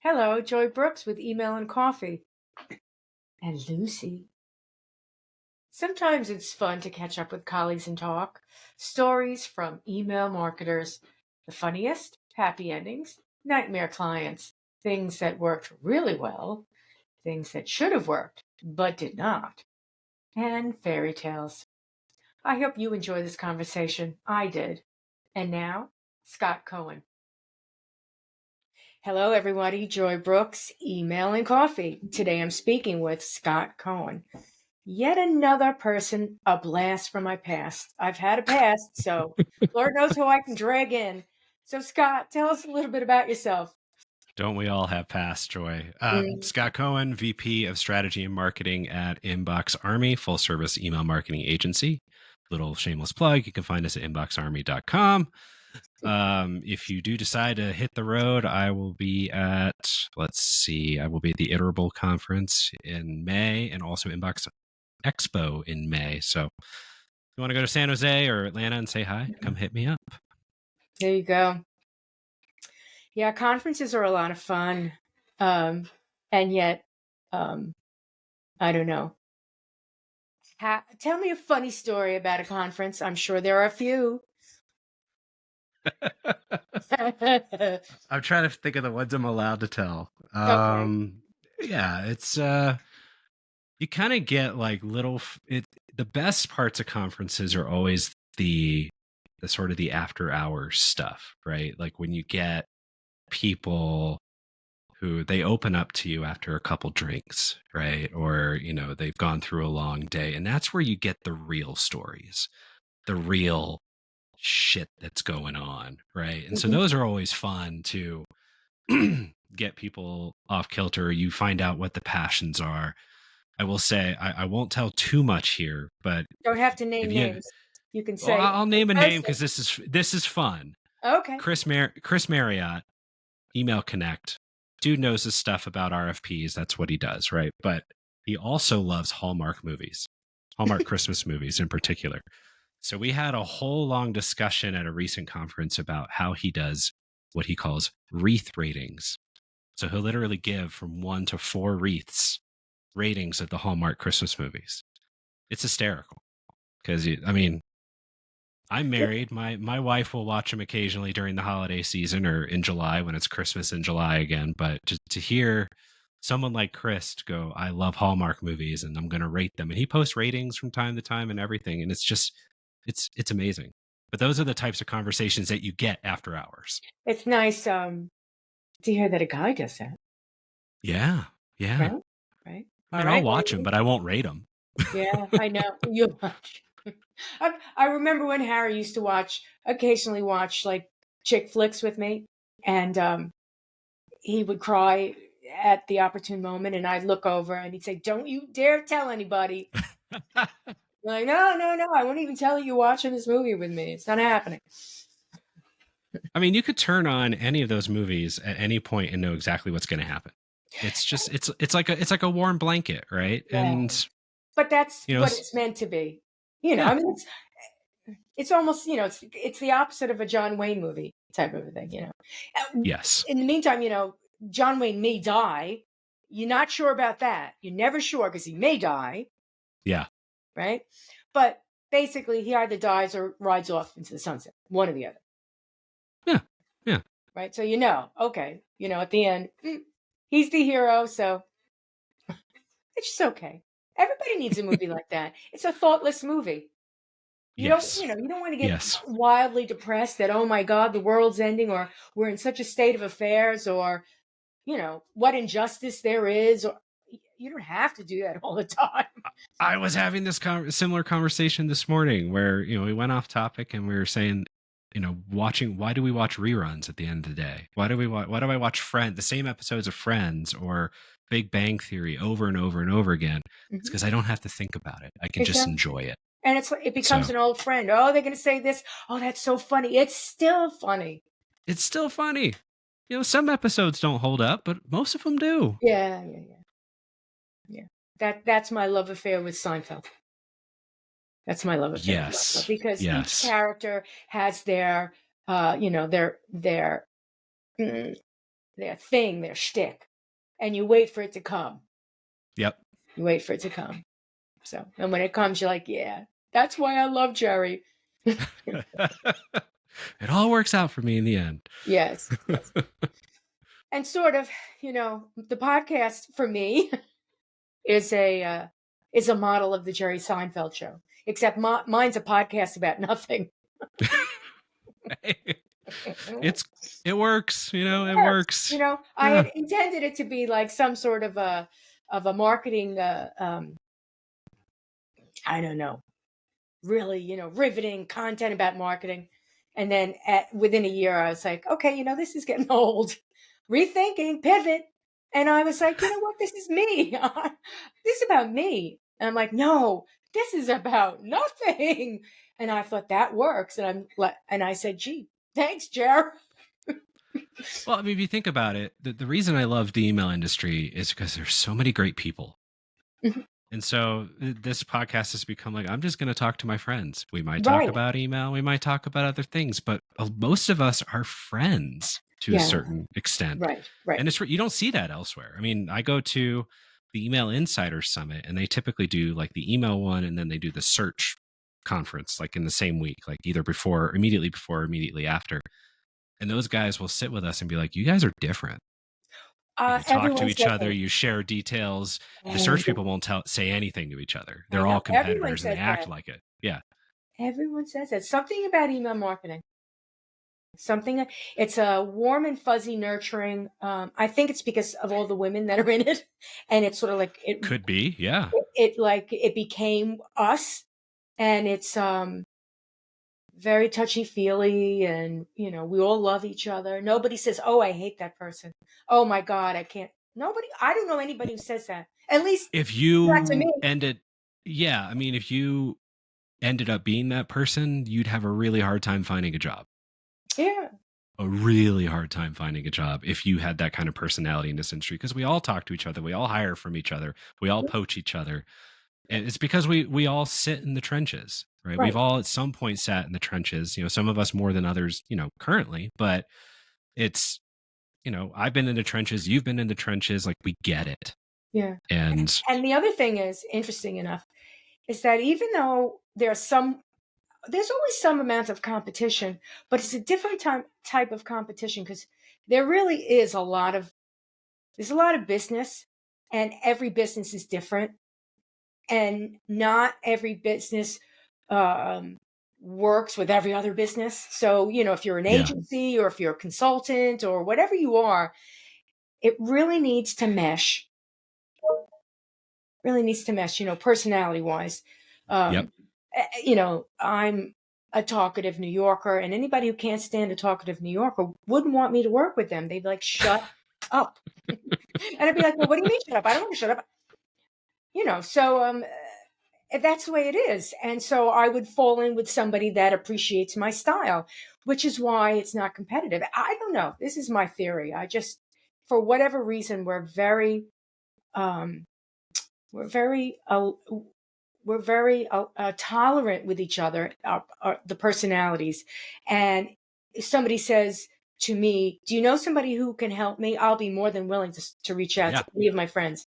Hello, Joy Brooks with Email and Coffee. And Lucy. Sometimes it's fun to catch up with colleagues and talk. Stories from email marketers. The funniest, happy endings, nightmare clients, things that worked really well, things that should have worked but did not, and fairy tales. I hope you enjoy this conversation. I did. And now, Scott Cohen. Hello, everybody. Joy Brooks, Email and Coffee. Today I'm speaking with Scott Cohen. Yet another person, a blast from my past. I've had a past, so Lord knows who I can drag in. So, Scott, tell us a little bit about yourself. Don't we all have past, Joy? Mm. Scott Cohen, VP of Strategy and Marketing at Inbox Army, full service email marketing agency. Little shameless plug, you can find us at inboxarmy.com. If you do decide to hit the road, I will be at, I will be at the Iterable Conference in May and also Inbox Expo in May. So if you want to go to San Jose or Atlanta and say hi, come hit me up. There you go. Yeah, conferences are a lot of fun. And yet, I don't know. Tell me a funny story about a conference. I'm sure there are a few. I'm trying to think of the ones I'm allowed to tell. Okay. Yeah, it's you kind of get like the best parts of conferences are always the sort of the after hours stuff, right? Like when you get people who they open up to you after a couple drinks, right? Or, they've gone through a long day, and that's where you get the real stories, the real shit that's going on, right? And so those are always fun to get people off kilter. You find out what the passions are. I will say I won't tell too much here, but Don't have to name if you names. You can well, say I'll a name a name person. because this is fun. Okay. Chris Marriott, Email Connect. Dude knows his stuff about RFPs. That's what he does, right? But he also loves Hallmark movies, Hallmark Christmas movies in particular. So we had a whole long discussion at a recent conference about how he does what he calls wreath ratings. So he'll literally give from 1 to 4 wreaths ratings of the Hallmark Christmas movies. It's hysterical because I'm married. My wife will watch them occasionally during the holiday season or in July when it's Christmas in July again. But just to hear someone like Chris go, I love Hallmark movies and I'm going to rate them. And he posts ratings from time to time and everything. And it's just, it's amazing. But those are the types of conversations that you get after hours. It's nice to hear that a guy does that. Yeah. Yeah. Right. I mean, And I I'll watch agree. them, but I won't rate them. Yeah, I know. You watch. I remember when Harry used to occasionally watch like chick flicks with me, and he would cry at the opportune moment, and I'd look over and he'd say, "Don't you dare tell anybody." I'm like, no, no, no, I won't even tell you watching this movie with me. It's not happening. I mean, you could turn on any of those movies at any point and know exactly what's going to happen. It's just it's like a warm blanket, right? Yeah, And but that's you know, what it's meant to be. yeah, I mean, it's almost, it's the opposite of a John Wayne movie type of a thing. yes, In the meantime, John Wayne may die. You're not sure about that. You're never sure because he may die, yeah, right? But basically, he either dies or rides off into the sunset, one or the other, yeah, yeah. right? So okay, at the end, he's the hero, so it's just okay. Everybody needs a movie like that. It's a thoughtless movie. Yes, You don't want to get yes. wildly depressed that, oh my God, the world's ending, or we're in such a state of affairs, or, what injustice there is. Or you don't have to do that all the time. I was having this similar conversation this morning where we went off topic and we were saying, watching. Why do we watch reruns at the end of the day? Why do I watch Friends, the same episodes of Friends or Big Bang Theory over and over and over again? It's because I don't have to think about it. I can just Exactly. enjoy it. And it becomes an old friend. Oh, they're going to say this. Oh, that's so funny. It's still funny. It's still funny. Some episodes don't hold up, but most of them do. Yeah. That's my love affair with Seinfeld. That's my love affair. Yes. Because Yes. each character has their thing, their shtick, and you wait for it to come. Yep. You wait for it to come. So, and when it comes, you're like, yeah, that's why I love Jerry. It all works out for me in the end. Yes. And sort of, the podcast for me is a model of the Jerry Seinfeld show, except mine's a podcast about nothing. It works, it works. I had intended it to be like some sort of a marketing, I don't know, really, riveting content about marketing. And then within a year, I was like, okay, this is getting old. Rethinking, pivot. And I was like, you know what? This is me. This is about me. And I'm like, no, this is about nothing. And I thought that works. And I said, gee, thanks, Jer. Well, I mean, if you think about it, the reason I love the email industry is because there's so many great people. Mhm. And so this podcast has become like, I'm just going to talk to my friends. We might Right. talk about email. We might talk about other things, but most of us are friends to a certain extent. Right. And you don't see that elsewhere. I mean, I go to the Email Insider Summit and they typically do like the email one and then they do the search conference like in the same week, like either immediately before or immediately after. And those guys will sit with us and be like, you guys are different. You talk to each other, you share details. The search people won't say anything to each other. They're all competitors and they act like it. Yeah. Everyone says that. Something about email marketing. It's a warm and fuzzy nurturing. I think it's because of all the women that are in it. And it's sort of like it could be, yeah. It became us. And it's very touchy-feely, and we all love each other. Nobody says, oh, I hate that person. Oh my God, I can't. I don't know anybody who says that. At least if you not to me. if you ended up being that person, you'd have a really hard time finding a job. Yeah. A really hard time finding a job if you had that kind of personality in this industry, because we all talk to each other, we all hire from each other, we all poach each other. And it's because we all sit in the trenches, right? We've all at some point sat in the trenches, some of us more than others, currently, but it's, I've been in the trenches, you've been in the trenches, like we get it. Yeah. And the other thing is, interesting enough, is that even though there's always some amount of competition, but it's a different type of competition, because there really is there's a lot of business, and every business is different. And not every business works with every other business. So, if you're an agency or if you're a consultant or whatever you are, it really needs to mesh. Personality wise. I'm a talkative New Yorker, and anybody who can't stand a talkative New Yorker wouldn't want me to work with them. They'd be like, shut up. And I'd be like, well, what do you mean shut up? I don't want to shut up. So that's the way it is. And so I would fall in with somebody that appreciates my style, which is why it's not competitive. I don't know. This is my theory. For whatever reason, we're very tolerant with each other, the personalities. And if somebody says to me, do you know somebody who can help me? I'll be more than willing to reach out to any of my friends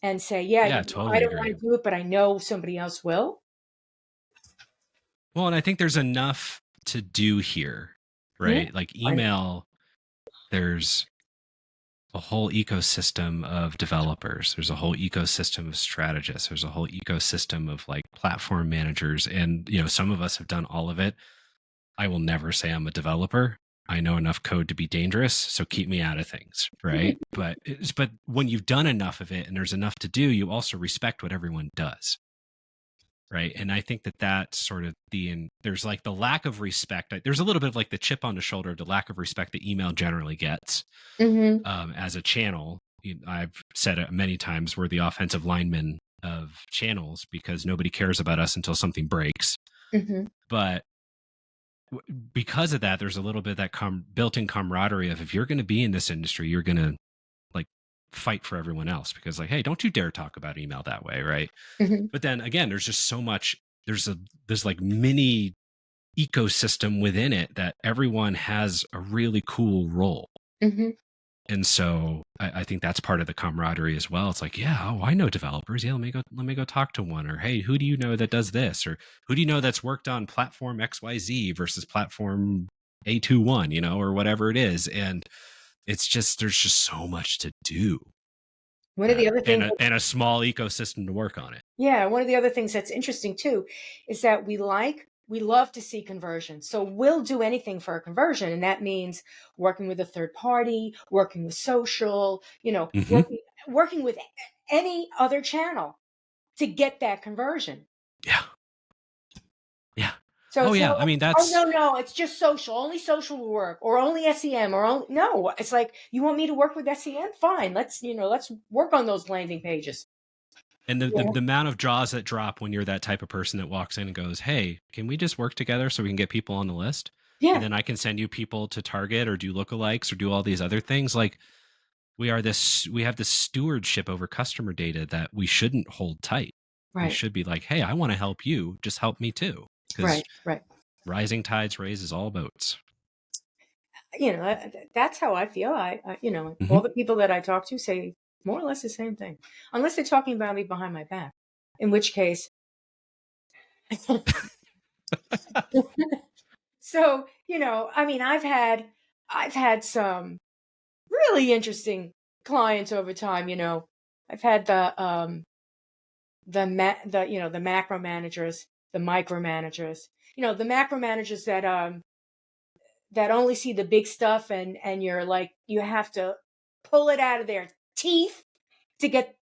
and say, totally I don't want to do it, but I know somebody else will. Well, and I think there's enough to do here, right? Yeah. Like email, there's a whole ecosystem of developers. There's a whole ecosystem of strategists. There's a whole ecosystem of like platform managers. And, some of us have done all of it. I will never say I'm a developer. I know enough code to be dangerous, so keep me out of things, right? but when you've done enough of it and there's enough to do, you also respect what everyone does, right? And I think that sort of there's like the lack of respect. There's a little bit of like the chip on the shoulder, the lack of respect that email generally gets as a channel. I've said it many times, we're the offensive linemen of channels because nobody cares about us until something breaks. But because of that, there's a little bit of that built-in camaraderie of, if you're going to be in this industry, you're going to like fight for everyone else, because like, hey, don't you dare talk about email that way, right? But then again, there's just so much, there's like mini ecosystem within it that everyone has a really cool role. Mm-hmm. And so I think that's part of the camaraderie as well. It's like, yeah, I know developers. Yeah, let me go talk to one. Or hey, who do you know that does this? Or who do you know that's worked on platform XYZ versus platform A21, or whatever it is. And it's just there's just so much to do One of the there, other and things, a small ecosystem to work on it. yeah, one of the other things that's interesting too is that we love to see conversion. So we'll do anything for a conversion. And that means working with a third party, working with social, Hmm. working with any other channel to get that conversion. Yeah. Yeah. So Oh it's not yeah. I like, mean, oh that's no, it's just social. Only social will work, or only SEM, or only no. It's like, you want me to work with SEM? Fine. Let's work on those landing pages. and Yeah. the amount of jaws that drop when you're that type of person that walks in and goes, "Hey, can we just work together so we can get people on the list?" And Yeah. then I can send you people to target or do lookalikes or do all these other things. Like we have this stewardship over customer data that we shouldn't hold tight. We Right. should be like, hey, I want to help you. Just help me too. Because Right. Right. rising tides raises all boats. That's how I feel. Hmm. All the people that I talk to say more or less the same thing, unless they're talking about me behind my back, in which case. So, I mean, I've had some really interesting clients over time. I've had the macro managers, the micro managers, the macro managers that only see the big stuff, and you're like, you have to pull it out of their teeth to get,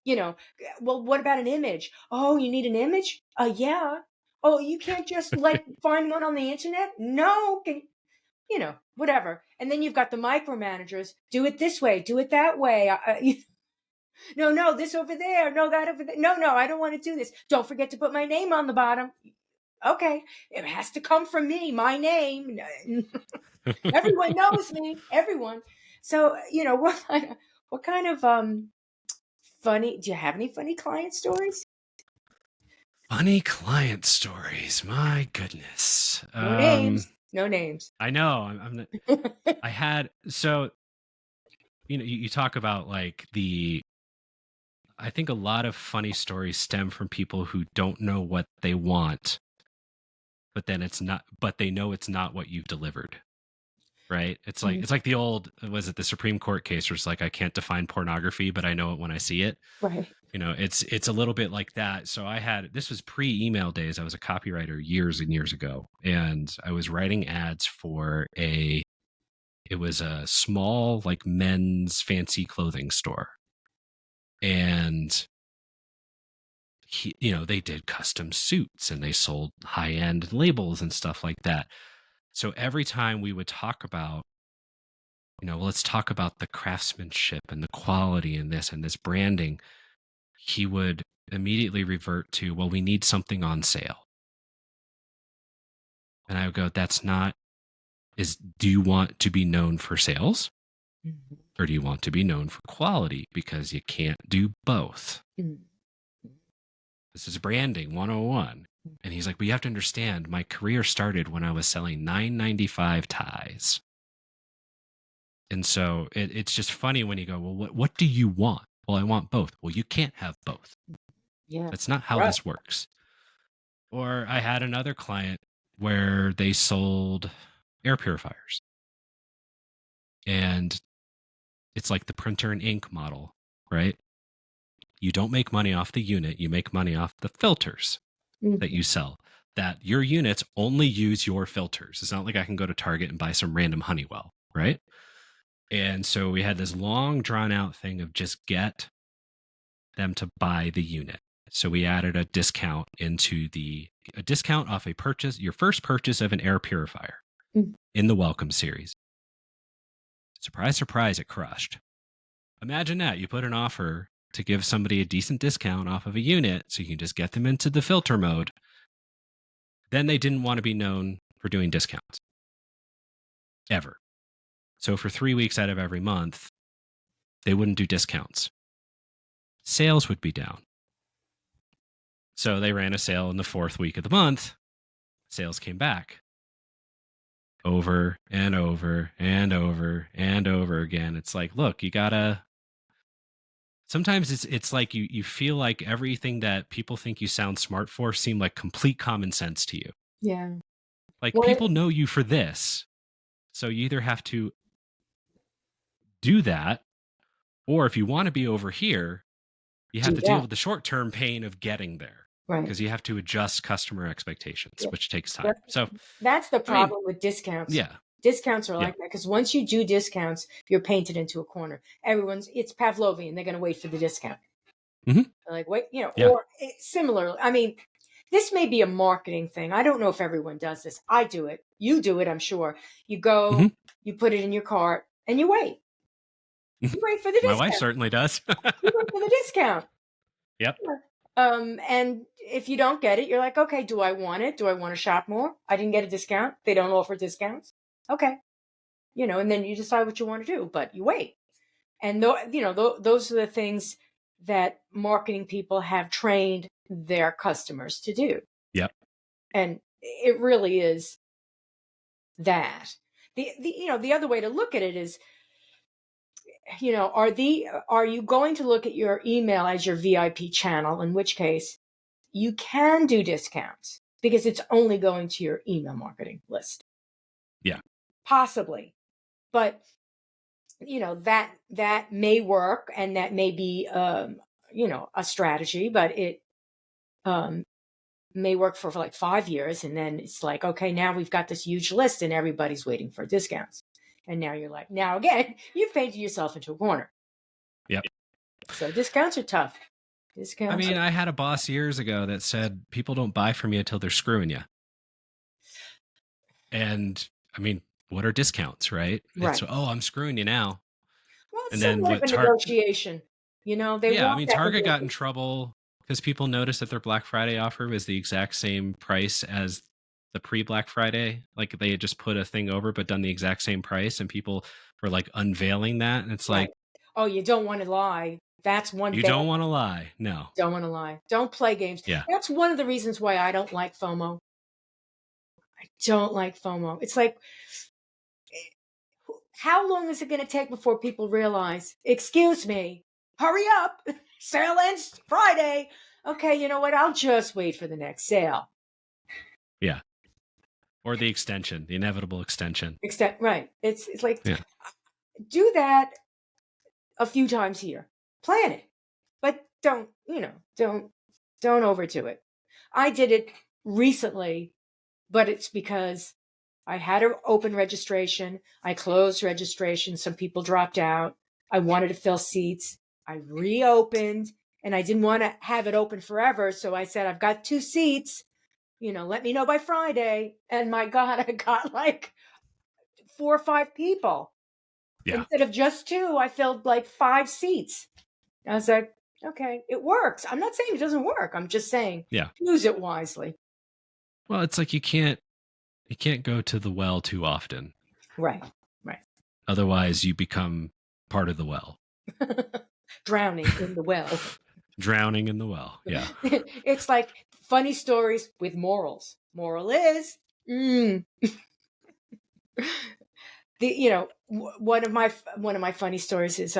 well, what about an image? Oh, you need an image? Yeah. Oh, you can't just like find one on the internet? No. Whatever. And then you've got the micromanagers. Do it this way. Do it that way. No, this over there. No, that over there. No, I don't want to do this. Don't forget to put my name on the bottom. Okay. It has to come from me, my name. Everyone knows me. Everyone. So, what kind of funny, do you have any funny client stories? Funny client stories. My goodness. No names. No names. I know. I had so you talk about like I think a lot of funny stories stem from people who don't know what they want, but then it's not, but they know it's not what you've delivered. Right? Mhm. It's like the old, was it the Supreme Court case where it's like I can't define pornography, but I know it when I see it. Right. It's a little bit like that. So this was pre-email days. I was a copywriter years and years ago, and I was writing ads for it was a small like men's fancy clothing store. And they did custom suits and they sold high-end labels and stuff like that. So every time we would talk about, let's talk about the craftsmanship and the quality and this branding, he would immediately revert to, well, we need something on sale. And I would go, do you want to be known for sales Mhm. or do you want to be known for quality? Because you can't do both. Mhm. This is branding 101. And he's like, well, you have to understand, my career started when I was selling $9.95 ties. And so it's just funny when you go, well, what do you want? Well, I want both. Well, you can't have both. Yeah. That's not how Right. this works. Or I had another client where they sold air purifiers. And it's like the printer and ink model, right? You don't make money off the unit, you make money off the filters that Mhm. you sell. That your units only use your filters. It's not like I can go to Target and buy some random Honeywell, right? And so we had this long drawn out thing of just get them to buy the unit. So we added a discount a discount off a purchase, your first purchase of an air purifier Mhm. in the welcome series. Surprise, surprise, it crushed. Imagine that. You put an offer to give somebody a decent discount off of a unit so you can just get them into the filter mode. Then they didn't want to be known for doing discounts ever. So for 3 weeks out of every month, they wouldn't do discounts. Sales would be down. So they ran a sale in the fourth week of the month. Sales came back. over and over and over and over again. It's like, look, you gotta. Sometimes it's like you feel like everything that people think you sound smart for seem like complete common sense to you. Yeah. Like One of, people know you for this, so you either have to do that, or if you want to be over here, you have do to deal that. with the short-term pain of getting there Right. because you have to adjust customer expectations, Yeah. which takes time. That- So, That's the I mean, problem with discounts. yeah, Discounts are yeah, like that because once you do discounts, you're painted into a corner. It's Pavlovian. They're going to wait for the discount. hmm They're like, wait, yeah, or similarly. I mean, this may be a marketing thing. I don't know if everyone does this. I do it. You do it, I'm sure. You hmm go, you put it in your cart, and you wait. You wait for the my wife discount. certainly does. You wait for the discount. Yep. And if you don't get it, you're like, okay, do I want it? Do I want to shop more? I didn't get a discount. They don't offer discounts. Okay. And then you decide what you want to do, but you wait. And those are the things that marketing people have trained their customers to do. Yep. And it really is that. The other way to look at it is, are you going to look at your email as your VIP channel, in which case you can do discounts because it's only going to your email marketing list. Yeah. Possibly. But that may work and that may be a strategy, but it may work for like 5 years, and then it's like, okay, now we've got this huge list and everybody's waiting for discounts, and now you're like, now again you've painted yourself into a corner. Yep. So discounts are tough. I mean, I had a boss years ago that said people don't buy from you until they're screwing you. And I mean, what are discounts, right? Right. It's, oh, I'm screwing you now. Well, it's And then somewhat of a negotiation. They yeah, I want mean, that Target got in negotiation. trouble because people noticed that their Black Friday offer was the exact same price as the pre-Black Friday. Like they had just put a thing over, but done the exact same price, and people were like unveiling that. And it's Right. like, Oh, you don't want to lie. That's one you bad. don't want to lie. No. Don't want to lie. Don't play games. Yeah. That's one of the reasons why I don't like FOMO. I don't like FOMO. It's like, how long is it going to take before people realize, excuse me, hurry up, sale ends Friday. Okay, you know what? I'll just wait for the next sale. Yeah. Or the extension, the inevitable extension. Right. It's like, yeah. Do that a few times a year. Plan it. But don't overdo it. I did it recently, but it's because I had an open registration. I closed registration. Some people dropped out. I wanted to fill seats. I reopened, and I didn't want to have it open forever. So I said, I've got 2 seats. Let me know by Friday. And my God, I got like 4 or 5 people. Yeah. Instead of just 2, I filled like 5 seats. I was like, okay, it works. I'm not saying it doesn't work. I'm just saying, use it wisely. Well, it's like you can't go to the well too often. Right. Otherwise, you become part of the well. Drowning in the well. Drowning in the well. Yeah. It's like funny stories with morals. Moral is, one of my funny stories is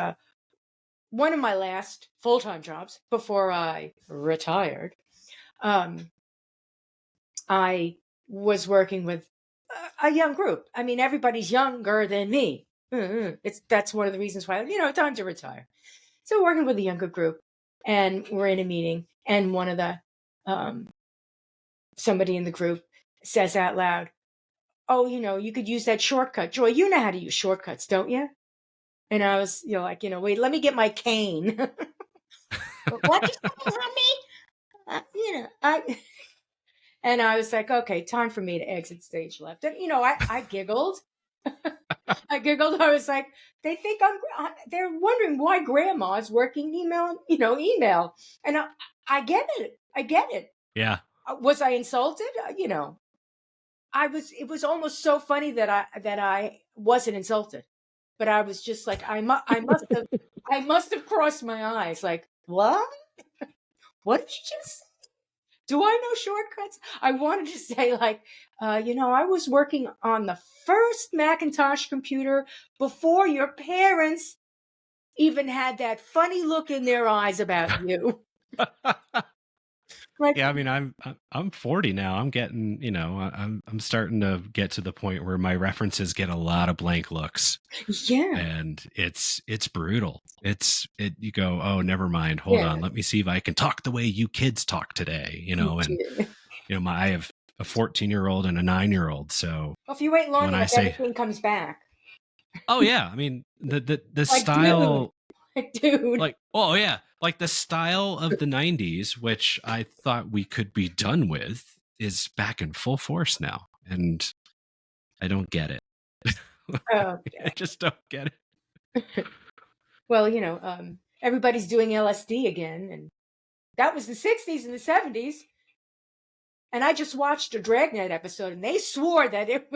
one of my last full-time jobs before I retired. I was working with a young group. I mean, everybody's younger than me. That's one of the reasons why, time to retire. So working with a younger group, and we're in a meeting, and one of the somebody in the group says out loud, "Oh, you could use that shortcut. Joy, you know how to use shortcuts, don't you?" And I was, like, wait, let me get my cane. What did you from me? And I was like, okay, time for me to exit stage left. And, I giggled. I giggled. I was like, they think they're wondering why grandma's working email. And I get it. I get it. Yeah. Was I insulted? It was almost so funny that I wasn't insulted, but I was just like, I must have crossed my eyes. Like, what? What did you just say? Do I know shortcuts? I wanted to say, like, I was working on the first Macintosh computer before your parents even had that funny look in their eyes about you. Like, Yeah, I mean, I'm 40 now. I'm getting, I'm starting to get to the point where my references get a lot of blank looks, yeah, and it's brutal. You go, oh, never mind. Hold yeah, on, let me see if I can talk the way you kids talk today. you And do. I have a 14-year-old and a 9-year-old. So Well, if you wait long when I enough, say, everything comes back. oh yeah, I mean the Like, dude, style, like, dude. like, oh yeah, like the style of the 90s, which I thought we could be done with, is back in full force now, and I don't get it. Oh, I just don't get it. well, everybody's doing LSD again, and that was the '60s and the '70s. And I just watched a Dragnet episode, and they swore that it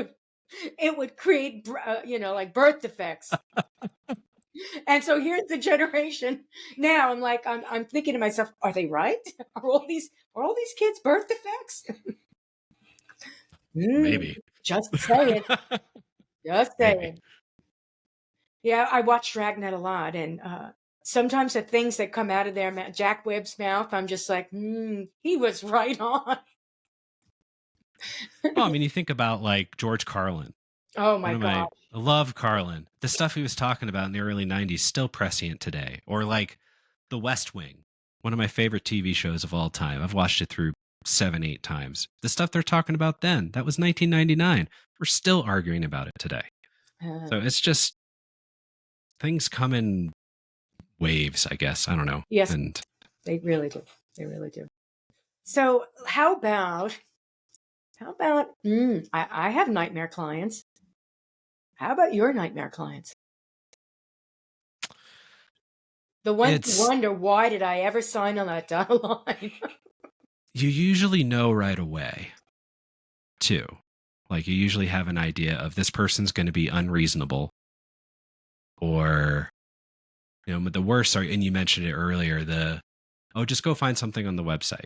would create, like birth defects. And so here's the generation now. I'm thinking to myself, are they right? Are all these kids birth defects? Mm, Maybe. just saying, just Maybe. saying. Yeah, I watch Dragnet a lot, and sometimes the things that come out of their Jack Webb's mouth, I'm just like, he was right on. Well, I mean, you think about like George Carlin. Oh my One of my God. I love Carlin. The stuff he was talking about in the early 90s still prescient today. Or like The West Wing, one of my favorite TV shows of all time. I've watched it through 7, 8 times. The stuff they're talking about then, that was 1999. We're still arguing about it today. Uh, So it's just things come in waves, I guess. I don't know. yes, And they really do. They really do. So how about I have nightmare clients. How about your nightmare clients? The ones you it's, wonder, why did I ever sign on that dotted line? you usually know right away, too. Like you usually have an idea of this person's going to be unreasonable, or but the worst are, and you mentioned it earlier, just go find something on the website.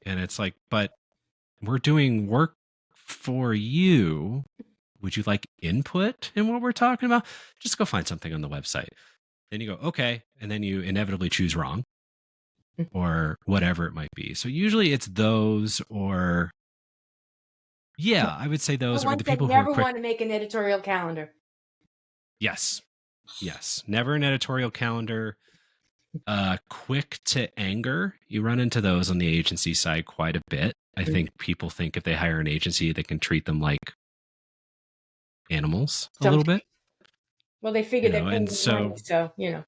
And it's like, but we're doing work for you. Would you like input in what we're talking about? Just go find something on the website. Then you go, okay. And then you inevitably choose wrong or whatever it might be. So usually it's those, or yeah, I would say The those, or ones the that people who are never quick. want to make an editorial calendar. Yes. Yes. Never an editorial calendar. Quick to anger. You run into those on the agency side quite a bit. I think people think if they hire an agency, they can treat them like animals a Some, little bit, well, they figure they're paying and them money, so so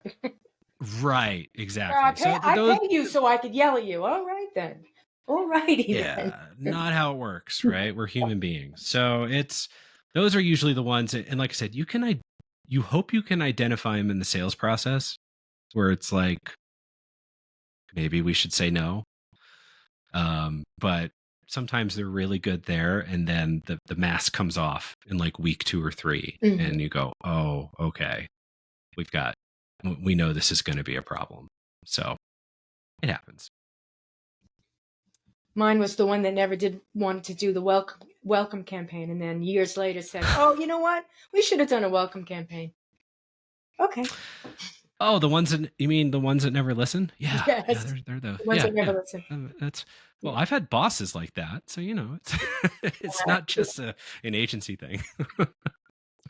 right, I exactly. pay So I those, pay you so I could yell at you. All right then. All righty then. yeah, not how it works, right? We're human beings, so it's those are usually the ones, and like I said, you hope you can identify them in the sales process, where it's like maybe we should say no. But sometimes they're really good there, and then the mask comes off in like week 2 or 3, Mhm. and you go, oh, okay, we know this is going to be a problem. So it happens. Mine was the one that never did want to do the welcome campaign, and then years later said, "Oh, you know what? We should have done a welcome campaign." Okay. Oh, the ones that you mean, the ones that never listen? Yeah, yeah, Yes. they're the The ones yeah, that never yeah. listen. That's well, Yeah. I've had bosses like that, so it's it's not just an agency thing.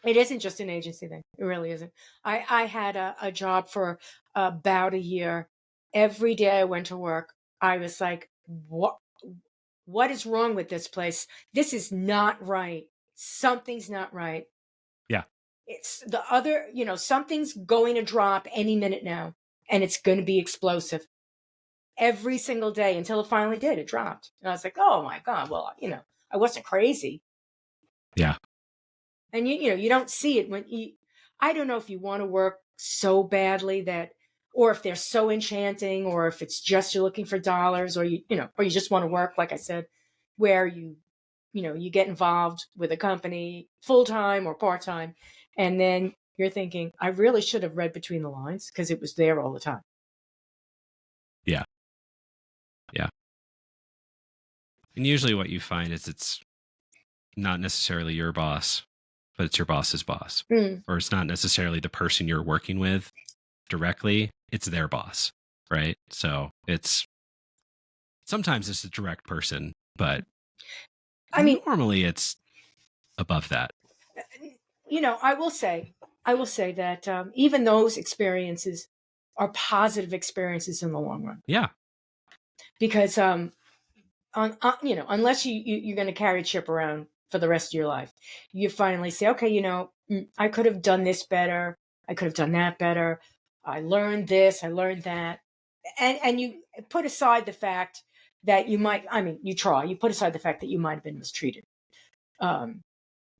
It isn't just an agency thing. It really isn't. I had a job for about a year. Every day I went to work, I was like, what is wrong with this place? This is not right. Something's not right. Yeah, It's the other, something's going to drop any minute now, and it's going to be explosive every single day until it finally did. It dropped. And I was like, oh my God. Well, I wasn't crazy. yeah, And you don't see it I don't know if you want to work so badly that, or if they're so enchanting, or if it's just you're looking for dollars, or or you just want to work, like I said, where you get involved with a company full time or part time, and then you're thinking, I really should have read between the lines because it was there all the time. yeah. Yeah. And usually what you find is it's not necessarily your boss, but it's your boss's boss. Mm. Or it's not necessarily the person you're working with directly, it's their boss, right? So it's sometimes it's a direct person, but I mean, normally it's above that. I will say that even those experiences are positive experiences in the long run, Yeah. because unless you're going to carry a chip around for the rest of your life, you finally say, okay, I could have done this better, I could have done that better, I learned this, I learned that, and you put aside the fact that you put aside the fact that you might have been mistreated, and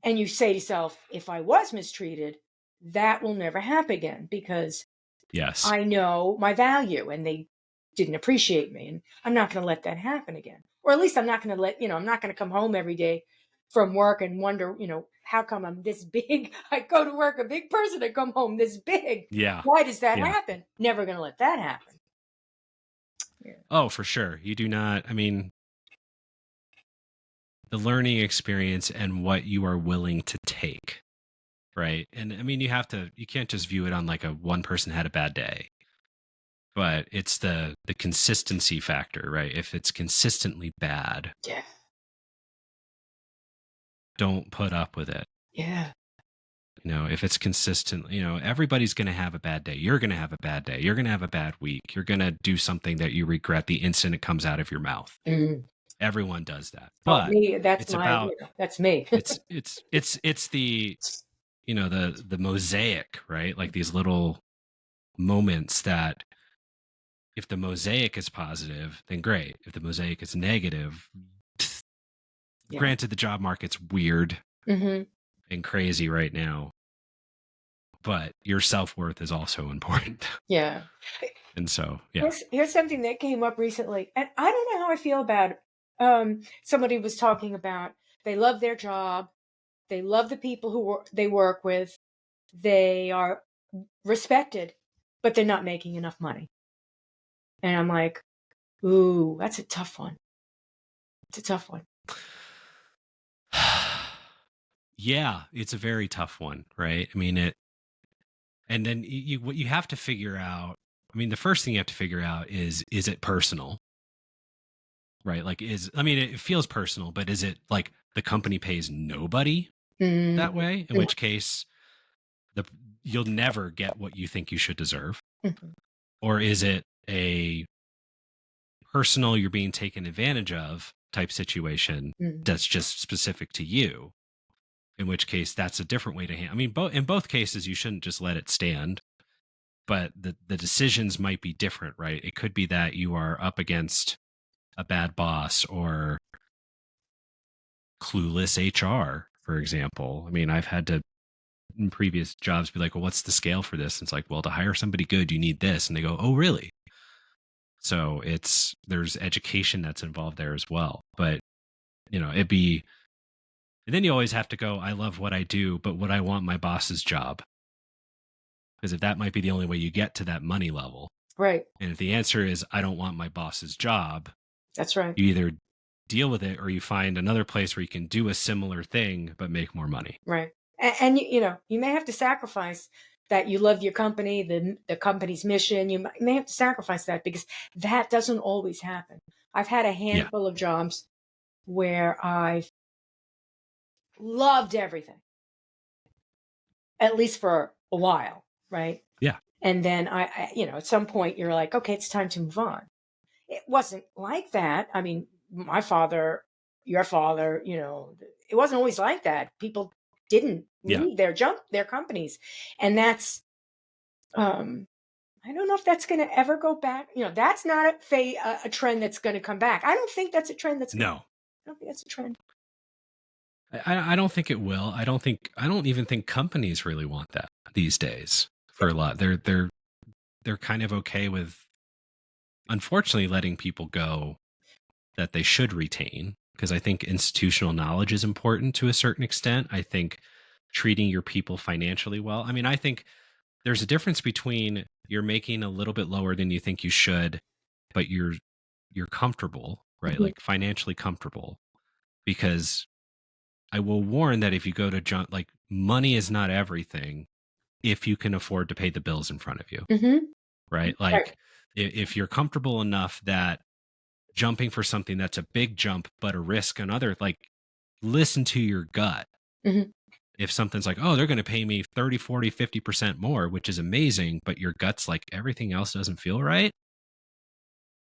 you say to yourself, if I was mistreated, that will never happen again, because Yes. I know my value and they didn't appreciate me, and I'm not going to let that happen again. Or at least I'm not going to I'm not going to come home every day from work and wonder, how come I'm this big? I go to work a big person, I come home this big. Yeah. Why does that Yeah. happen? Never going to let that happen. Yeah. Oh, for sure. You do not, I mean, the learning experience and what you are willing to take, right? And I mean, you can't just view it on like a one person had a bad day, but it's the consistency factor, right? If it's consistently bad, Yeah. don't put up with it. Yeah. If it's consistent, everybody's going to have a bad day. You're going to have a bad day. You're going to have a bad week. You're going to do something that you regret the instant it comes out of your mouth. Mm. Everyone does that. Oh, But me. That's it's my. about That's me. it's the the mosaic, right? Like these little moments that if the mosaic is positive, then great. If the mosaic is negative, Yeah. granted the job market's weird Mm-hmm. and crazy right now, but your self-worth is also important. Yeah. And so, yeah. Here's something that came up recently, and I don't know how I feel about it. Somebody was talking about they love their job, they love the people they work with, they are respected, but they're not making enough money. And I'm like, ooh, that's a tough one. It's a tough one. Yeah, it's a very tough one, right? I mean, and then what you have to figure out, I mean, the first thing you have to figure out is it personal? Right? Like it feels personal, but is it like the company pays nobody that Mm-hmm. way? In which case the you'll never get what you think you should deserve. Mm-hmm. Or is it a personal, you're being taken advantage of type situation Mm-hmm. that's just specific to you? In which case that's a different way to handle. I mean, in both cases you shouldn't just let it stand, but the decisions might be different, right? It could be that you are up against a bad boss or clueless HR, for example. I mean, I've had to in previous jobs be like, well, what's the scale for this? And it's like, well, to hire somebody good, you need this. And they go, oh, really? So there's education that's involved there as well. But, and then you always have to go, I love what I do, but would I want my boss's job? Because if that might be the only way you get to that money level. Right. And if the answer is, I don't want my boss's job, That's right. you either deal with it or you find another place where you can do a similar thing, but make more money. Right. And you may have to sacrifice that you love your company, the company's mission. You may have to sacrifice that, because that doesn't always happen. I've had a handful of jobs where I've loved everything, at least for a while, right? Yeah. And then at some point you're like, okay, it's time to move on. It wasn't like that. I mean, my father, your father, it wasn't always like that. People didn't leave their companies. And that's, I don't know if that's going to ever go back. That's not a trend that's going to come back. I don't think that's a trend I don't think that's a trend. I don't think it will. I don't even think companies really want that these days for a lot. They're kind of okay with, unfortunately, letting people go that they should retain, because I think institutional knowledge is important to a certain extent. I think treating your people financially well. I mean, I think there's a difference between you're making a little bit lower than you think you should, but you're you're comfortable, right? Like financially comfortable, because I will warn that if you go to John, like money is not everything if you can afford to pay the bills in front of you, Mm-hmm. right? Right. Like if you're comfortable enough that jumping for something that's a big jump but a risk another, like listen to your gut. Mm-hmm. If something's like, oh, they're going to pay me 30, 40, 50% more, which is amazing, but your gut's like everything else doesn't feel right,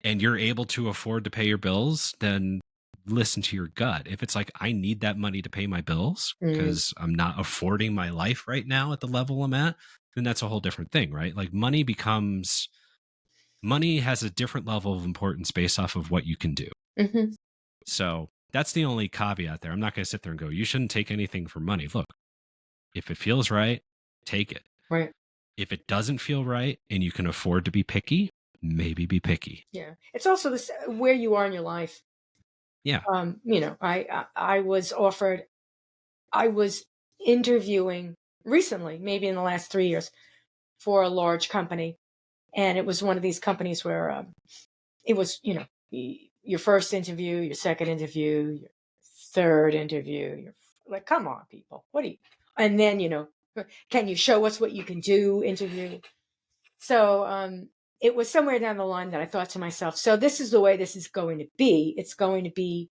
and you're able to afford to pay your bills, then listen to your gut. If it's like, I need that money to pay my bills Mm-hmm. because I'm not affording my life right now at the level I'm at, then that's a whole different thing, right? Like money has a different level of importance based off of what you can do. Mm-hmm. So that's the only caveat there. I'm not going to sit there and go, you shouldn't take anything for money. Look, if it feels right, take it. Right. If it doesn't feel right and you can afford to be picky, maybe be picky. Yeah. It's also this where you are in your life. Yeah. I was offered. I was interviewing recently, maybe in the last 3 years, for a large company, and it was one of these companies where it was, your first interview, your second interview, your third interview. You're like, come on, people, what do you? And then, can you show us what you can do? Interview. So it was somewhere down the line that I thought to myself, so this is the way this is going to be. It's going to be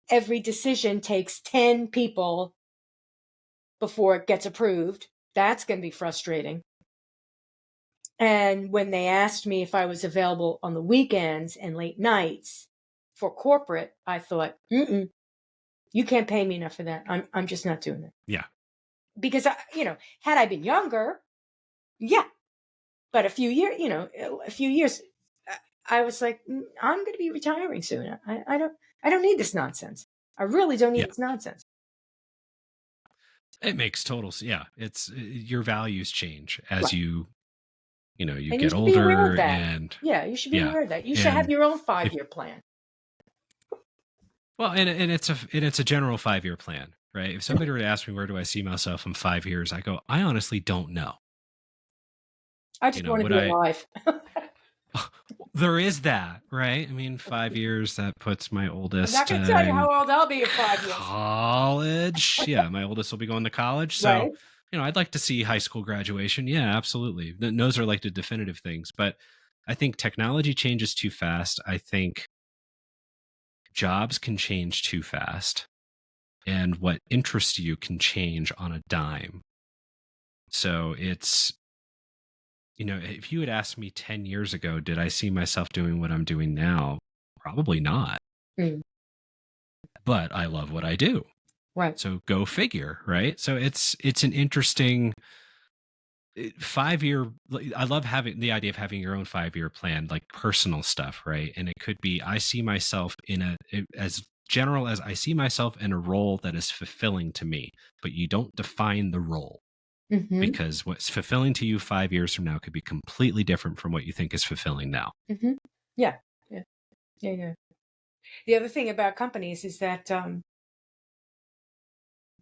every decision takes 10 people before it gets approved. That's going to be frustrating. And when they asked me if I was available on the weekends and late nights for corporate, I thought, you can't pay me enough for that. I'm just not doing it. Yeah. Because had I been younger, yeah. But a few years, I was like, I'm going to be retiring soon. I don't need this nonsense. I really don't need Yeah. this nonsense. It makes total yeah. It's your values change as Right. you And you get should be aware of older, that. and Yeah, you should be yeah. aware of that. You should have And your own if 5-year plan. well, and it's a general 5-year plan, right? If somebody were to ask me where do I see myself in 5 years, I go, I honestly don't know. I just want to Would be I alive. there is that, right? I mean, 5 years, that puts my I'm not oldest going to tell you in how old I'll be in 5 years. college. Yeah, my oldest will be going to college. So, Right. I'd like to see high school graduation. Yeah, absolutely. Those are like the definitive things. But I think technology changes too fast. I think jobs can change too fast. And what interests you can change on a dime. So it's, if you had asked me 10 years ago, did I see myself doing what I'm doing now? Probably not. Mm. But I love what I do. Right. So go figure, right? So it's an interesting 5-year. I love having the idea of having your own 5-year plan, like personal stuff, right? And it could be I see myself as general as I see myself in a role that is fulfilling to me, but you don't define the role, Mm-hmm. because what's fulfilling to you 5 years from now could be completely different from what you think is fulfilling now. Mm-hmm. Yeah. Yeah. Yeah. Yeah. The other thing about companies is that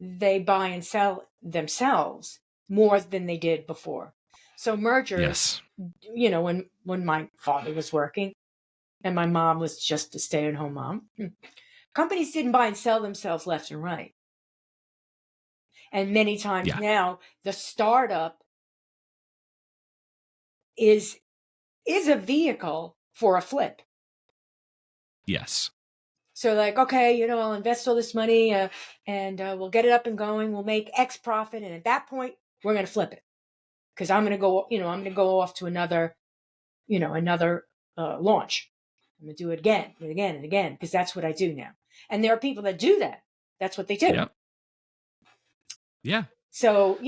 they buy and sell themselves more than they did before. So mergers, Yes. when my father was working and my mom was just a stay-at-home mom, companies didn't buy and sell themselves left and right. And many times Yeah. now, the startup is a vehicle for a flip. Yes. So like, okay, I'll invest all this money and we'll get it up and going. We'll make X profit. And at that point, we're going to flip it because I'm going to go off to another launch. I'm going to do it again and again and again because that's what I do now. And there are people that do that. That's what they do. Yep. Yeah. So,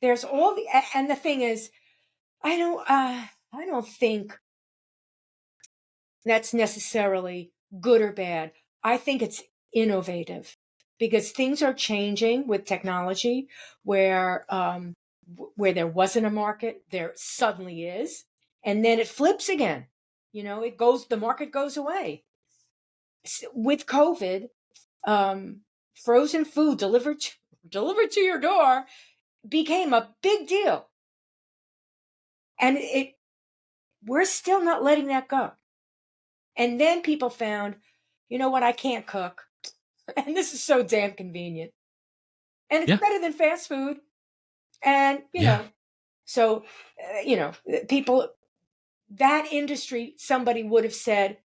there's and the thing is, I don't think that's necessarily good or bad. I think it's innovative because things are changing with technology where there wasn't a market, there suddenly is. And then it flips again. The market goes away. With COVID, frozen food delivered to your door became a big deal. And we're still not letting that go. And then people found, you know what, I can't cook. And this is so damn convenient. And it's Yeah. better than fast food. And, Yeah. so, people, that industry, somebody would have said,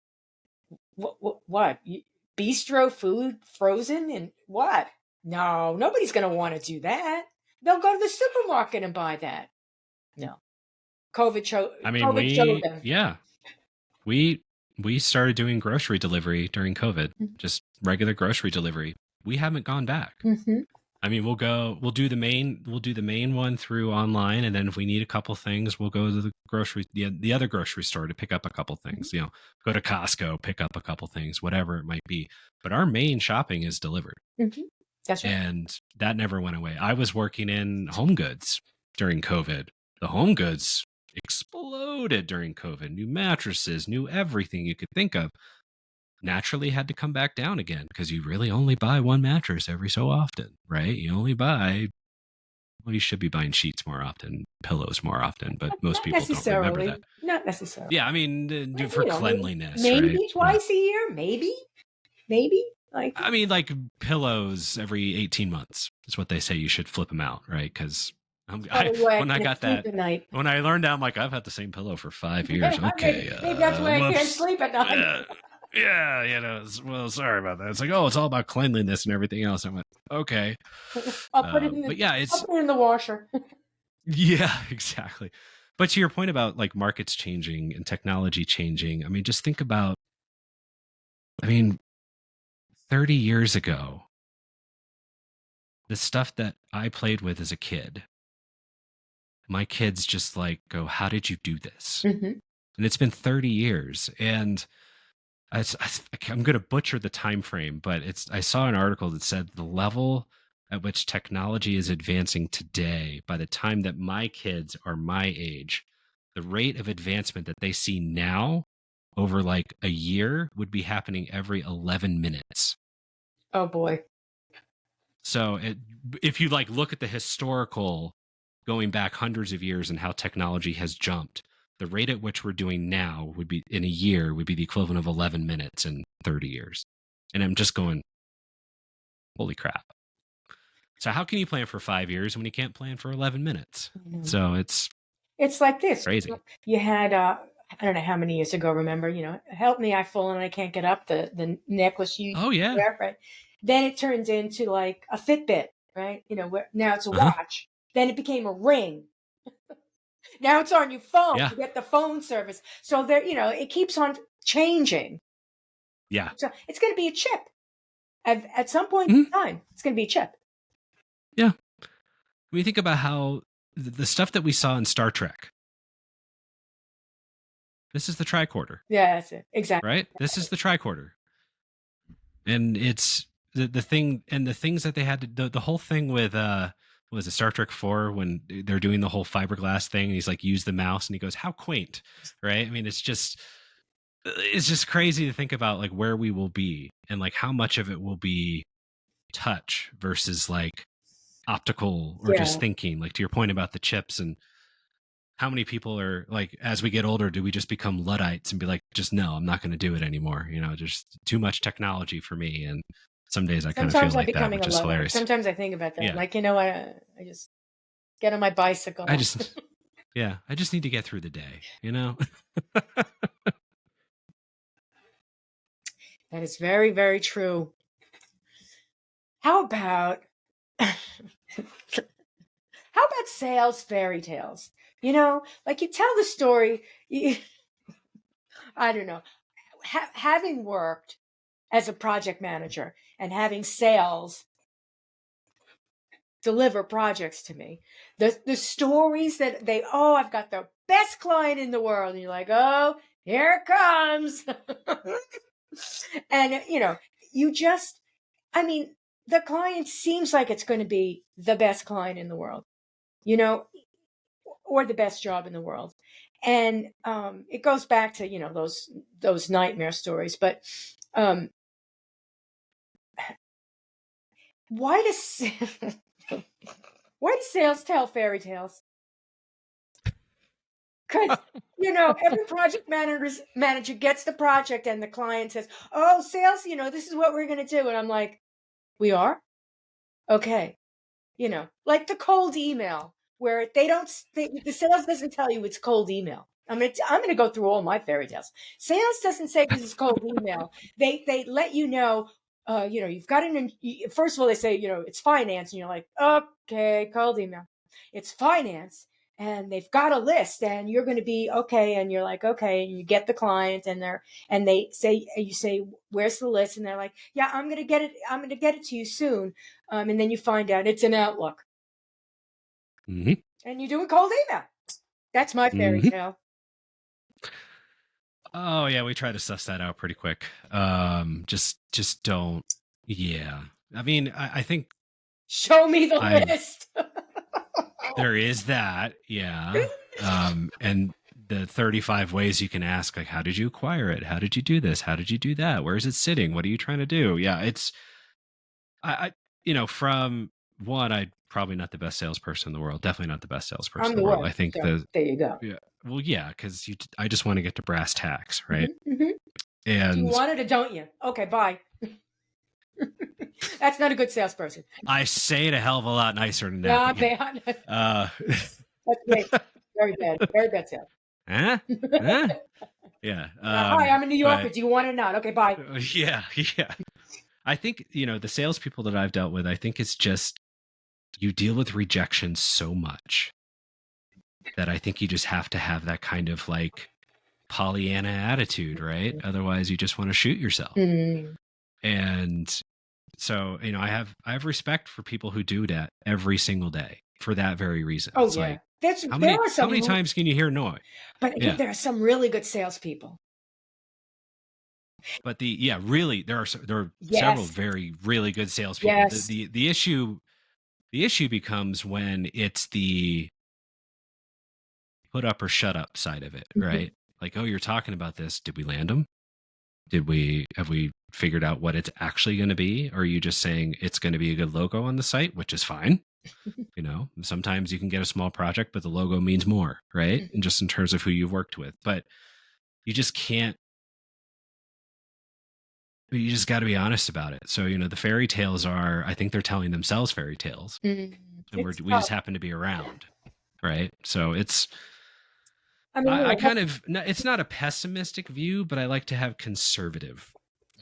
what? Bistro food frozen and what? No, nobody's going to want to do that. They'll go to the supermarket and buy that. No. COVID showed them. We started doing grocery delivery during COVID, Mhm. just regular grocery delivery. We haven't gone back. Mm-hmm. I mean, we'll do the main one through online, and then if we need a couple things, we'll go to the other grocery store to pick up a couple things. Go to Costco, pick up a couple things, whatever it might be. But our main shopping is delivered. Mm-hmm. That's right. And that never went away. I was working in home goods during COVID. The home goods exploded during COVID. New mattresses, new everything you could think of. Naturally had to come back down again because you really only buy one mattress every so often, right? You should be buying sheets more often, pillows more often, but most Not people don't remember necessarily. that. Not necessarily. Yeah, I mean, Well, for cleanliness, maybe right? twice a year, maybe. Like, I mean, like pillows every 18 months is what they say you should flip them out, right? Because probably why I when I can't got sleep that, at night. when I learned that, I'm like, I've had the same pillow for 5 years. Okay, Maybe that's why I can't whoops. sleep at night. Yeah, well, sorry about that. It's like, oh, it's all about cleanliness and everything else. I went, okay. I'll put it But yeah, I'll put it in the washer. yeah, exactly. But to your point about like markets changing and technology changing, I mean, just think about, 30 years ago, the stuff that I played with as a kid, my kids just like go, how did you do this? Mm-hmm. And it's been 30 years. And I'm going to butcher the time frame, but I saw an article that said the level at which technology is advancing today, by the time that my kids are my age, the rate of advancement that they see now over like a year would be happening every 11 minutes. Oh boy. So if you like look at the historical going back hundreds of years and how technology has jumped, the rate at which we're doing now would be in a year would be the equivalent of 11 minutes in 30 years. And I'm just going, holy crap. So how can you plan for 5 years when you can't plan for 11 minutes? So it's like this. crazy. You had I don't know how many years ago, remember, help me, I've fallen and I can't get up, the necklace you Oh yeah. wear, right? Then it turns into like a Fitbit, right? Where now it's a Uh-huh. watch. Then it became a ring. Now it's on your phone. Yeah. You get the phone service. So there, it keeps on changing. Yeah. So it's going to be a chip. At some point Mhm. in time, it's going to be a chip. Yeah. When you think about how the stuff that we saw in Star Trek, this is the tricorder. Yeah, that's it. Exactly. Right? This is the tricorder. And it's the thing, and the things that they had to the whole thing with was it Star Trek 4 when they're doing the whole fiberglass thing and he's like, use the mouse, and he goes, how quaint, right? I mean, it's just crazy to think about like where we will be and like how much of it will be touch versus like optical or just thinking, like to your point about the chips. And how many people are like, as we get older, do we just become Luddites and be like, just no, I'm not going to do it anymore? Just too much technology for me. And some days I kind of feel Sometimes I'm like that, becoming which a is Luddite. hilarious. Sometimes I think about that. Yeah. Like, I just get on my bicycle. I just need to get through the day, That is very, very true. How about sales fairy tales? Like you tell the story. I don't know. Having worked as a project manager and having sales deliver projects to me, the stories that I've got the best client in the world, and you're like, oh, here it comes. And you just, the client seems like it's going to be the best client in the world, or the best job in the world. And it goes back to those nightmare stories. But why does why do sales tell fairy tales? Because, every project manager gets the project and the client says, oh, sales, this is what we're going to do. And I'm like, we are? Okay. Like the cold email where the sales doesn't tell you it's cold email. I'm going to go through all my fairy tales. Sales doesn't say this is cold email. They let you know, you've got first of all, they say, it's finance. And you're like, okay, cold email. It's finance. And they've got a list and you're going to be okay. And you're like, okay. And you get the client and you say, where's the list? And they're like, yeah, I'm going to get it. I'm going to get it to you soon. And then you find out it's an Outlook. Mm-hmm. And you do a cold email. That's my fairy tale. Oh yeah, we try to suss that out pretty quick. Just don't. Yeah, I mean, I think. Show me the list. There is that, yeah. And the 35 ways you can ask, like, how did you acquire it? How did you do this? How did you do that? Where is it sitting? What are you trying to do? Yeah, it's. From one, I'm probably not the best salesperson in the world. Definitely not the best salesperson in the world. I think there you go. Yeah. Well, yeah, because I just want to get to brass tacks, right? Mm-hmm. And do you want it or don't you? Okay, bye. That's not a good salesperson. I say it a hell of a lot nicer than that. That's great. Very bad. Very bad sales. Huh? Yeah. Hi, I'm in New York. Do you want it or not? Okay, bye. Yeah. I think, the salespeople that I've dealt with, I think it's just you deal with rejection so much that I think you just have to have that kind of like Pollyanna attitude, right? Otherwise, you just want to shoot yourself. And so, I have respect for people who do that every single day for that very reason. Oh, it's yeah. Like, how many times can you hear no? But there are some really good salespeople. But really, there are several very really good salespeople. Yes. The issue becomes when it's the put up or shut up side of it, right? Like, oh, you're talking about this. Did we land them? Have we figured out what it's actually going to be? Or are you just saying it's going to be a good logo on the site, which is fine? Sometimes you can get a small project, but the logo means more, right? And just in terms of who you've worked with, but you just can't. You just got to be honest about it. So, the fairy tales I think they're telling themselves fairy tales, and we just happen to be around, right? So it's. I kind of, it's not a pessimistic view, but I like to have conservative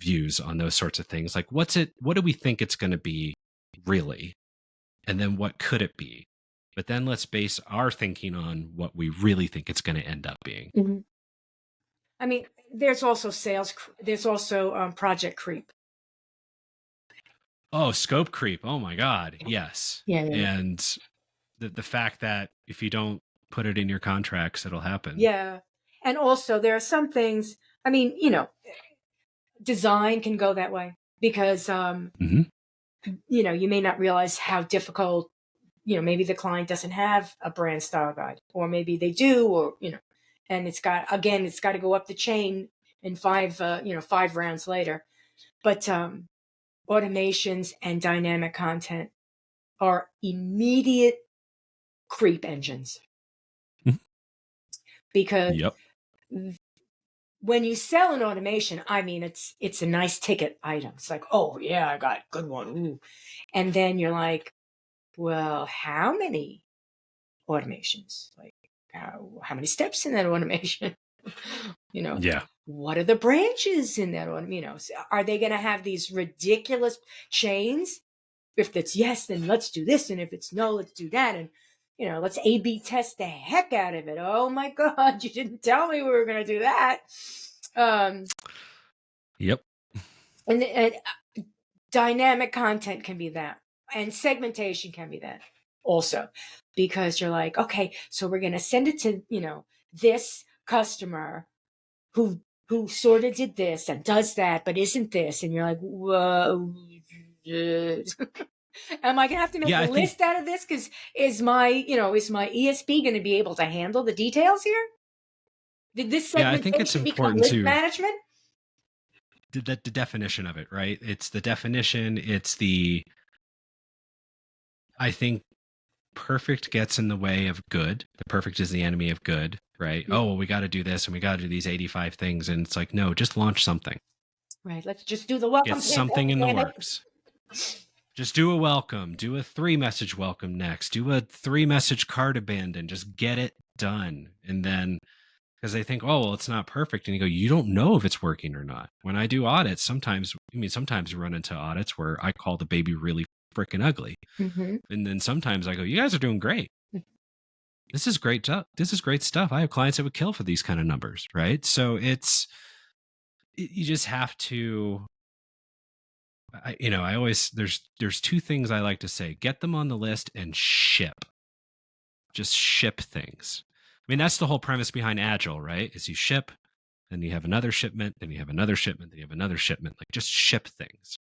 views on those sorts of things. Like, what do we think it's going to be really? And then what could it be? But then let's base our thinking on what we really think it's going to end up being. I mean, there's also there's also project creep. Oh, scope creep. Oh my God. Yes. Yeah. And the fact that if you don't put it in your contracts, it'll happen. Yeah. And also there are some things, I mean, design can go that way because, you may not realize how difficult, maybe the client doesn't have a brand style guide, or maybe they do, or, and it's got to go up the chain in 5 rounds later. But automations and dynamic content are immediate creep engines. Because when you sell an automation, I mean, it's a nice ticket item. It's like, oh yeah, I got a good one. Ooh. And then you're like, well, how many automations? Like how many steps in that automation? Yeah. What are the branches in that automation? Are they going to have these ridiculous chains? If it's yes, then let's do this. And if it's no, let's do that. And let's A/B test the heck out of it. Oh my God, you didn't tell me we were going to do that. Yep. And dynamic content can be that. And segmentation can be that also. Because you're like, okay, so we're going to send it to, this customer who sort of did this and does that, but isn't this. And you're like, whoa. Am I gonna have to make a list out of this? Because is my ESP going to be able to handle the details here? Did this segmentation I think it's important list management? The definition of it, right? It's the definition. It's the. I think perfect gets in the way of good. The perfect is the enemy of good, right? Yeah. Oh, well, we got to do this and we got to do these 85 things. And it's like, no, just launch something. Right. Let's just do the Get welcome something campaign, in the damn it. works. Just do a welcome, do a 3-message welcome next, do a 3-message cart abandon, just get it done. And then, because they think, oh, well, it's not perfect. And you go, you don't know if it's working or not. When I do audits, sometimes you run into audits where I call the baby really freaking ugly. Mm-hmm. And then sometimes I go, you guys are doing great. This is great stuff. This is great stuff. I have clients that would kill for these kind of numbers, right? So you just have to, I always, there's two things I like to say: get them on the list and ship. Just ship things. I mean, that's the whole premise behind Agile, right? Is you ship, then you have another shipment, then you have another shipment, then you have another shipment. Like, just ship things.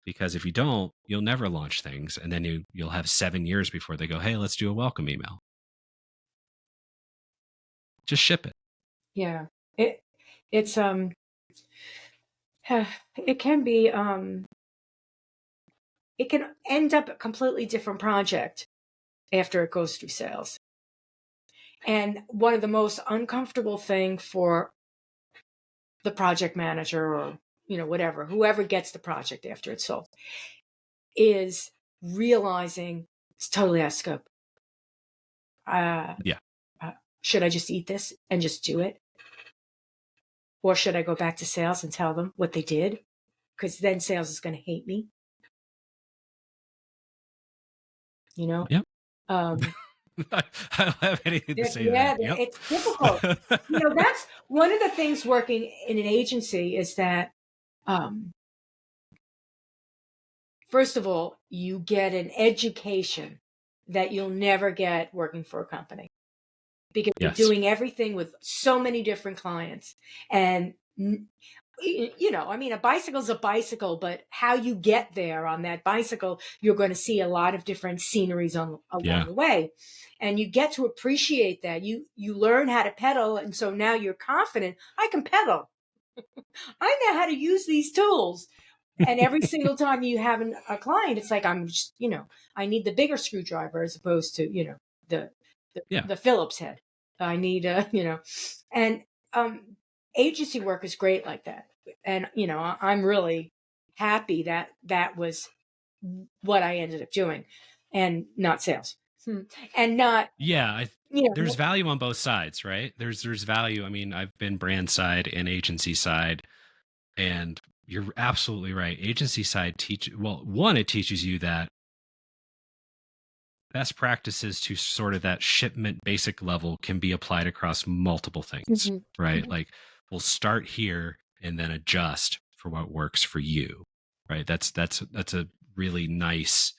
Because if you don't, you'll never launch things, and then you'll have 7 years before they go, hey, let's do a welcome email. Just ship it. Yeah. It's it can be it can end up a completely different project after it goes through sales. And one of the most uncomfortable thing for the project manager, or whatever, whoever gets the project after it's sold, is realizing it's totally out of scope. Yeah. Should I just eat this and just do it? Or should I go back to sales and tell them what they did? Because then sales is going to hate me. Yep. I don't have anything to say to that. Yep. It's difficult. That's one of the things working in an agency is that, first of all, you get an education that you'll never get working for a company, because Yes. you're doing everything with so many different clients. And a bicycle's a bicycle, but how you get there on that bicycle, you're going to see a lot of different sceneries along the way. And you get to appreciate that. You learn how to pedal. And so now you're confident. I can pedal. I know how to use these tools. And every single time you have a client, it's like, I'm just, I need the bigger screwdriver as opposed to, the Phillips head. I need, and agency work is great like that. And, I'm really happy that that was what I ended up doing, and not sales. And not, there's value on both sides, right? There's value. I mean, I've been brand side and agency side, and you're absolutely right. Agency side it teaches you that best practices to sort of that shipment basic level can be applied across multiple things, right? Like, we'll start here and then adjust for what works for you, right? That's a really nice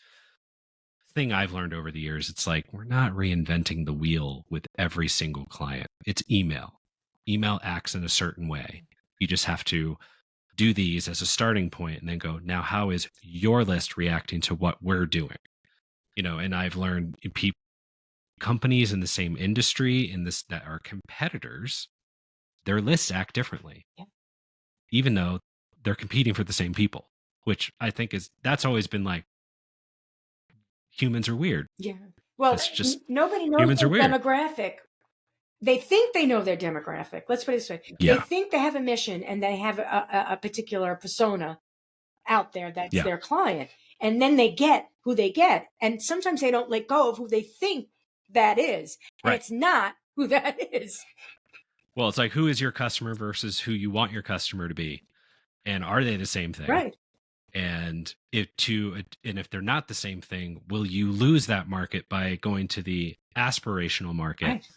thing I've learned over the years. It's like, we're not reinventing the wheel with every single client. It's email. Email acts in a certain way. You just have to do these as a starting point and then go, now how is your list reacting to what we're doing? And I've learned companies in the same industry that are competitors, their lists act differently, even though they're competing for the same people, which I think that's always been like, humans are weird. Yeah. Well, it's just nobody knows humans their are weird. demographic. They think they know their demographic. Let's put it this way. Yeah. They think they have a mission and they have a particular persona out there that's their client. And then they get who they get. And sometimes they don't let go of who they think that is. And it's not who that is. Well, it's like, who is your customer versus who you want your customer to be? And are they the same thing? Right. And if they're not the same thing, will you lose that market by going to the aspirational market? Right.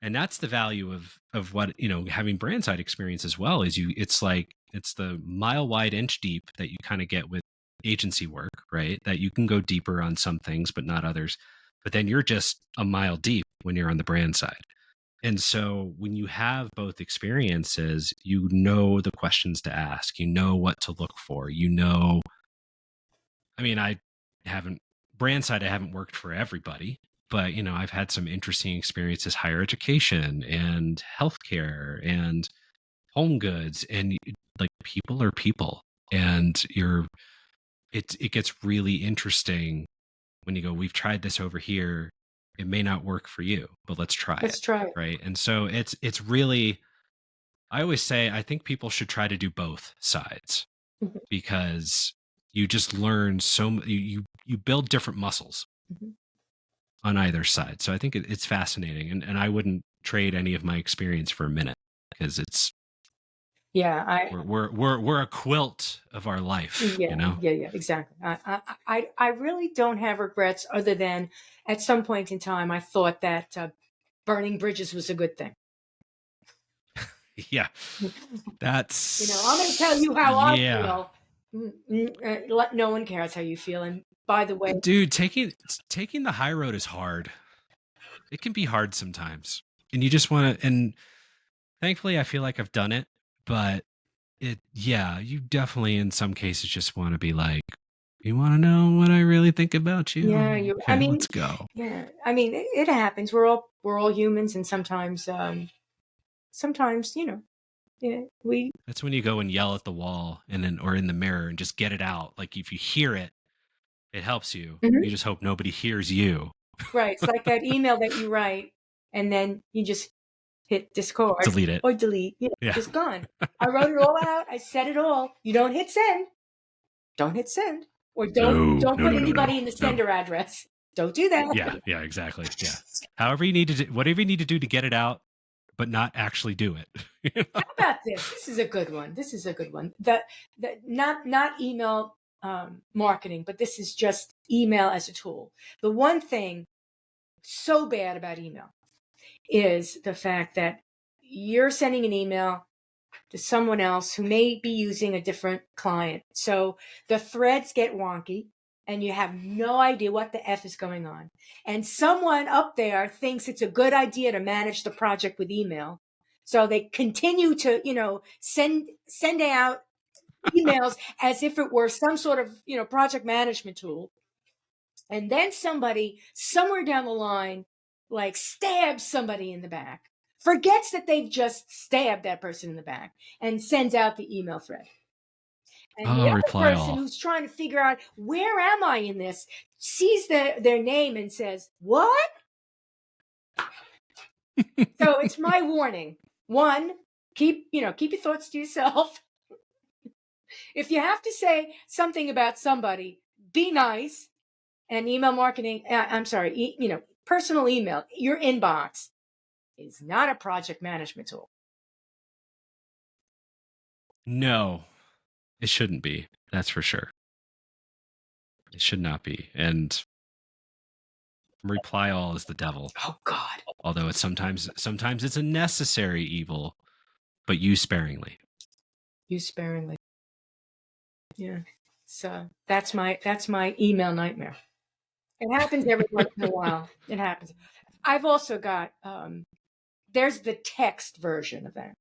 And that's the value of what, having brand side experience as well, is it's the mile wide, inch deep that you kind of get with agency work, right? That you can go deeper on some things, but not others. But then you're just a mile deep when you're on the brand side. And so when you have both experiences, you know the questions to ask, you know what to look for, brand side, I haven't worked for everybody, but I've had some interesting experiences, higher education and healthcare and home goods, and like, people are people, and it gets really interesting when you go, we've tried this over here, it may not work for you, but let's try Let's it. try it. Right. And so it's really, I always say, I think people should try to do both sides Mhm. because you just learn you build different muscles Mhm. on either side. So I think it's fascinating. And I wouldn't trade any of my experience for a minute because it's, Yeah, we're a quilt of our life, you know? yeah, exactly. I really don't have regrets other than at some point in time I thought that burning bridges was a good thing. Yeah. I'm going to tell That's, you how I yeah. feel. No one cares how you feel. And by the way, Dude, taking the high road is hard. It can be hard sometimes. And you just want to, and thankfully I feel like I've done it, but yeah, you definitely in some cases just want to be like, you want to know what I really think about yeah, you? I Okay, mean, let's go. yeah, I mean, it happens. We're all humans, and sometimes, yeah, we. That's when you go and yell at the wall and then or in the mirror and just get it out. Like if you hear it, it helps you. Mhm. You just hope nobody hears you. Right. It's like that email that you write, and then you just hit discard Delete it. or delete. Yeah. Just gone. I wrote it all out. I said it all. You don't hit send. Don't hit send, or No, don't no, put no, no, anybody no, in the no. sender address. Don't do that. Yeah, yeah, exactly. Yeah. However you need to do, whatever you need to do to get it out, but not actually do it. You know? How about this? This is a good one. This is a good one. The not email marketing, but this is just email as a tool. The one thing so bad about email is the fact that you're sending an email to someone else who may be using a different client. So the threads get wonky and you have no idea what the F is going on. And someone up there thinks it's a good idea to manage the project with email. So they continue to, send out emails as if it were some sort of, project management tool. And then somebody somewhere down the line, like stabs somebody in the back, forgets that they've just stabbed that person in the back, and sends out the email thread. And the Oh, other reply person all. who's trying to figure out where am I in this sees their name and says, "What?" So it's my warning. One, keep your thoughts to yourself. If you have to say something about somebody, be nice. And email marketing, I'm sorry, personal email, your inbox is not a project management tool. No, it shouldn't be. That's for sure. It should not be. And reply all is the devil. Oh God, Although it's sometimes it's a necessary evil, but use sparingly. use sparingly. Yeah. So that's my email nightmare. It happens every once in a while. It happens. I've also got there's the text version of that.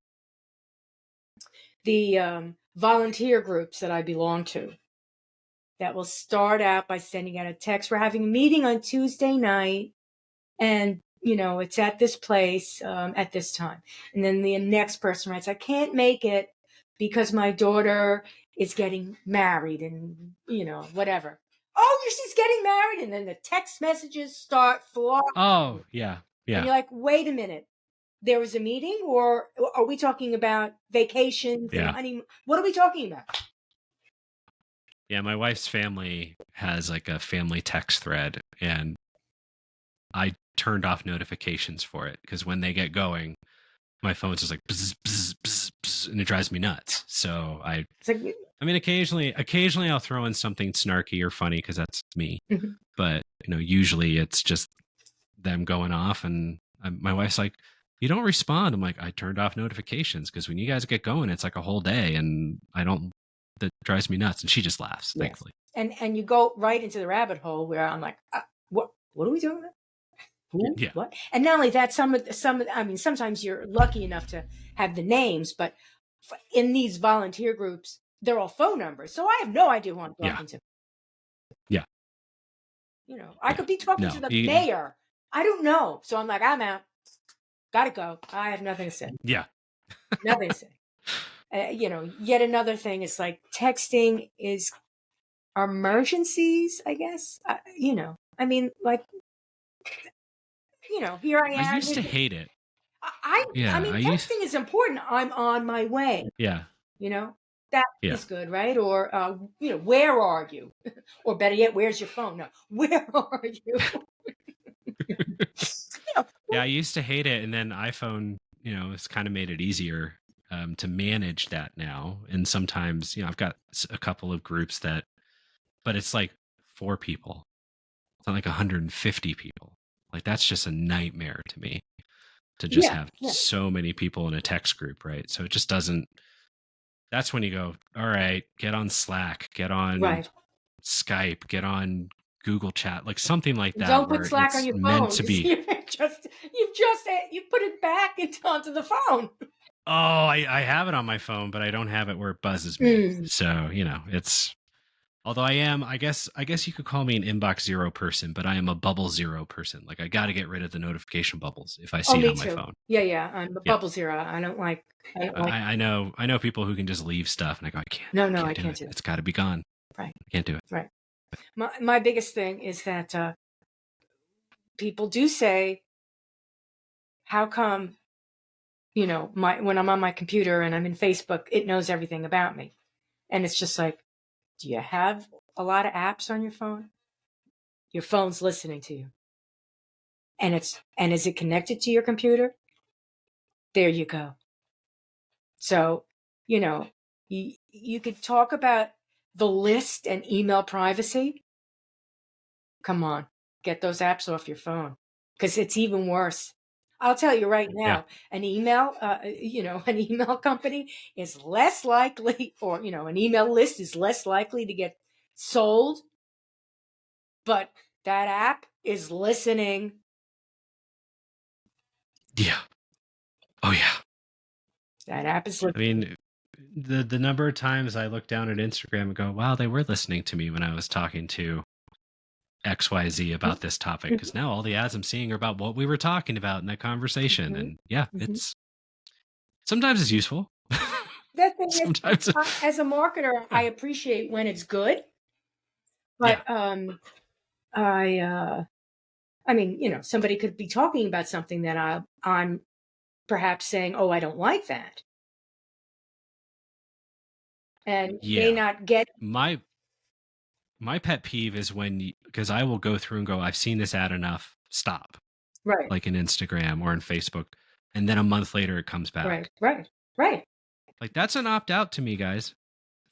The volunteer groups that I belong to that will start out by sending out a text. We're having a meeting on Tuesday night, and it's at this place at this time. And then the next person writes, I can't make it because my daughter is getting married, and whatever. Oh, she's getting married, and then the text messages start flying. Oh, yeah. And Yeah. you're like, wait a minute, there was a meeting, or are we talking about vacations and Yeah. honeymoon? What are we talking about? Yeah, my wife's family has like a family text thread, and I turned off notifications for it because when they get going, my phone's just like bzz, bzz, bzz, bzz, and it drives me nuts. So It's like, I mean, occasionally I'll throw in something snarky or funny because that's me. mhm. But usually it's just them going off, and my wife's like, "You don't respond." I'm like, "I turned off notifications because when you guys get going, it's like a whole day, and I don't. That drives me nuts." And she just laughs, Yes. thankfully. And you go right into the rabbit hole where I'm like, what are we doing? Who? Yeah, What? And not only that, I mean, sometimes you're lucky enough to have the names, but in these volunteer groups, they're all phone numbers. So I have no idea who I'm yeah, talking to. yeah, I yeah. could be talking to No, the mayor. I don't know. So I'm like, I'm out. Gotta go. I have nothing to say. yeah, Nothing to say. Yet another thing is like texting is emergencies, I guess. I mean, like here I I am. used to hate it. I Yeah, mean, I used. texting is important. I'm on my way. Yeah, That yeah. is good, right? Or, where are you? Or better yet, where's your phone? No, where are you? Yeah, I used to hate it, and then iPhone, it's kind of made it easier to manage that now. And sometimes, I've got a couple of groups but it's like 4 people. It's not like 150 people. Like that's just a nightmare to me to just Yeah, have yeah, so many people in a text group, right? So it just doesn't. That's when you go, all right, get on Slack, get on right. Skype, get on Google Chat, like something like that, Don't put where Slack on it's your meant phone. to be. You put it back onto the phone. Oh, I have it on my phone, but I don't have it where it buzzes me. Mm. So, it's although I guess you could call me an inbox zero person, but I am a bubble zero person. Like I got to get rid of the notification bubbles if I Oh, see it me on my too. phone. Yeah, yeah. I'm a Yeah. bubble zero. I don't like. I don't like. I know people who can just leave stuff and I go, No, no, I can't do can't it. do that. It's got to be gone. Right, I can't do it. right. My biggest thing is that people do say, "How come?" When I'm on my computer and I'm in Facebook, it knows everything about me, and it's just like, do you have a lot of apps on your phone? Your phone's listening to you, and is it connected to your computer? There you go. So, you could talk about the list and email privacy. Come on, get those apps off your phone because it's even worse. I'll tell you right Yeah. now, an email, an email company is less likely, or, an email list is less likely to get sold, but that app is listening. Yeah. Oh yeah. That app is I listening. mean, the number of times I look down at Instagram and go, wow, they were listening to me when I was talking to XYZ about this topic. Because now all the ads I'm seeing are about what we were talking about in that conversation. Mhm, And yeah, mhm. it's sometimes it's useful. The thing is, Sometimes, as a marketer, I yeah. appreciate when it's good, Yeah. but I mean, somebody could be talking about something that I'm perhaps saying, "Oh, I don't like that," and may Yeah. not get My my pet peeve is when because I will go through and go, I've seen this ad enough. Stop. right, Like in Instagram or in Facebook. And then a month later it comes right, back. right, right. Like that's an opt out to me, guys.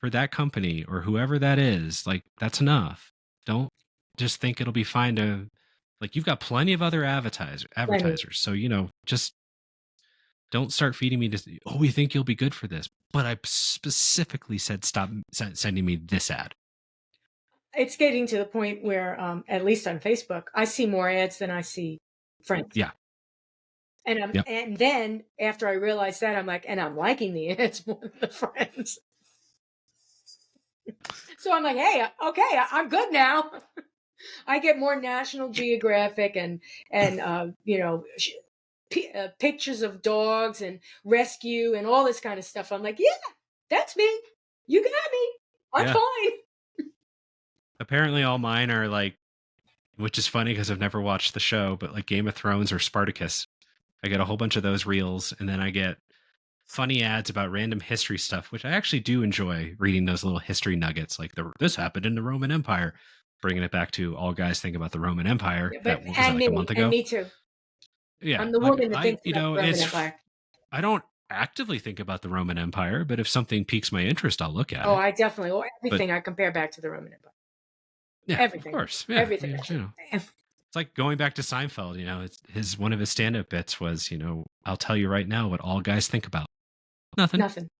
For that company or whoever that is, like that's enough. Don't just think it'll be fine to like you've got plenty of other Plenty. advertisers. So, just don't start feeding me this. Oh, we think you'll be good for this. But I specifically said stop sending me this ad. It's getting to the point where, at least on Facebook, I see more ads than I see friends. Yeah. And Yep. and then after I realize that, I'm like, and I'm liking the ads more than the friends. So I'm like, hey, okay, I'm good now. I get more National Geographic and pictures of dogs and rescue and all this kind of stuff. I'm like, yeah, that's me. You got me. I'm Yeah. fine. Apparently all mine are like, which is funny because I've never watched the show, but like Game of Thrones or Spartacus. I get a whole bunch of those reels, and then I get funny ads about random history stuff, which I actually do enjoy reading those little history nuggets, like this happened in the Roman Empire, bringing it back to all guys think about the Roman Empire. But What was that, like a month and ago? me too. Yeah, I'm the like woman that thinks about the Roman it's Empire. I don't actively think about the Roman Empire, but if something piques my interest, I'll look at Oh, it. I definitely. Well, But everything I compare back to the Roman Empire. yeah, of Everything. course, yeah, Everything. it's like going back to Seinfeld. It's his one of his stand-up bits was, I'll tell you right now what all guys think about. Nothing. Nothing.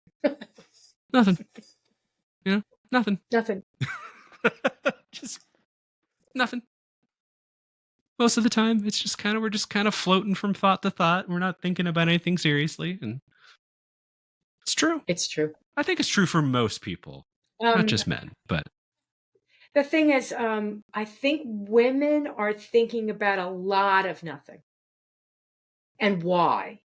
Nothing. Nothing. Nothing. Just nothing. Most of the time, it's just we're just kind of floating from thought to thought. We're not thinking about anything seriously, and it's true. It's true. I think it's true for most people, not Um, just men. But the thing is, I think women are thinking about a lot of nothing and why.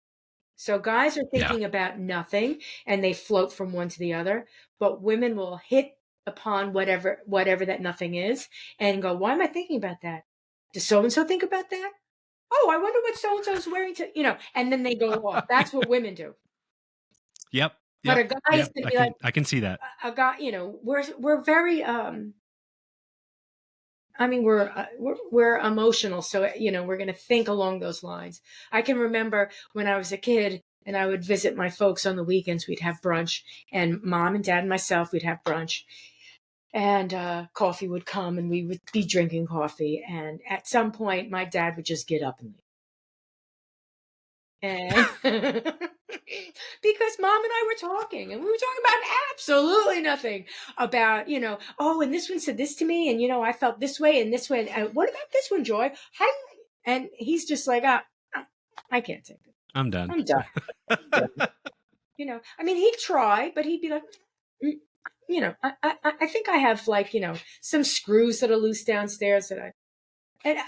So guys are yeah, thinking about nothing and they float from one to the other, but women will hit upon whatever that nothing is and go, why am I thinking about that? Does so and so think about that? oh, I wonder what so and so's wearing and then they go off. That's what women do. Yep. But Yep. a guy is Yep. going to be like, I can see that. a guy, we're very, I mean, we're emotional, so we're going to think along those lines. I can remember when I was a kid and I would visit my folks on the weekends. We'd have brunch, and mom and dad and myself, we'd have brunch, and coffee would come, and we would be drinking coffee. And at some point, my dad would just get up and leave. And because mom and I were talking, and we were talking about absolutely nothing about, oh, and this one said this to me, and I felt this way and this way. And what about this one, Joy? How? And he's just like, I can't take it. I'm done. I'm done. I mean, he'd try, but he'd be like, I think I have some screws that are loose downstairs I get it.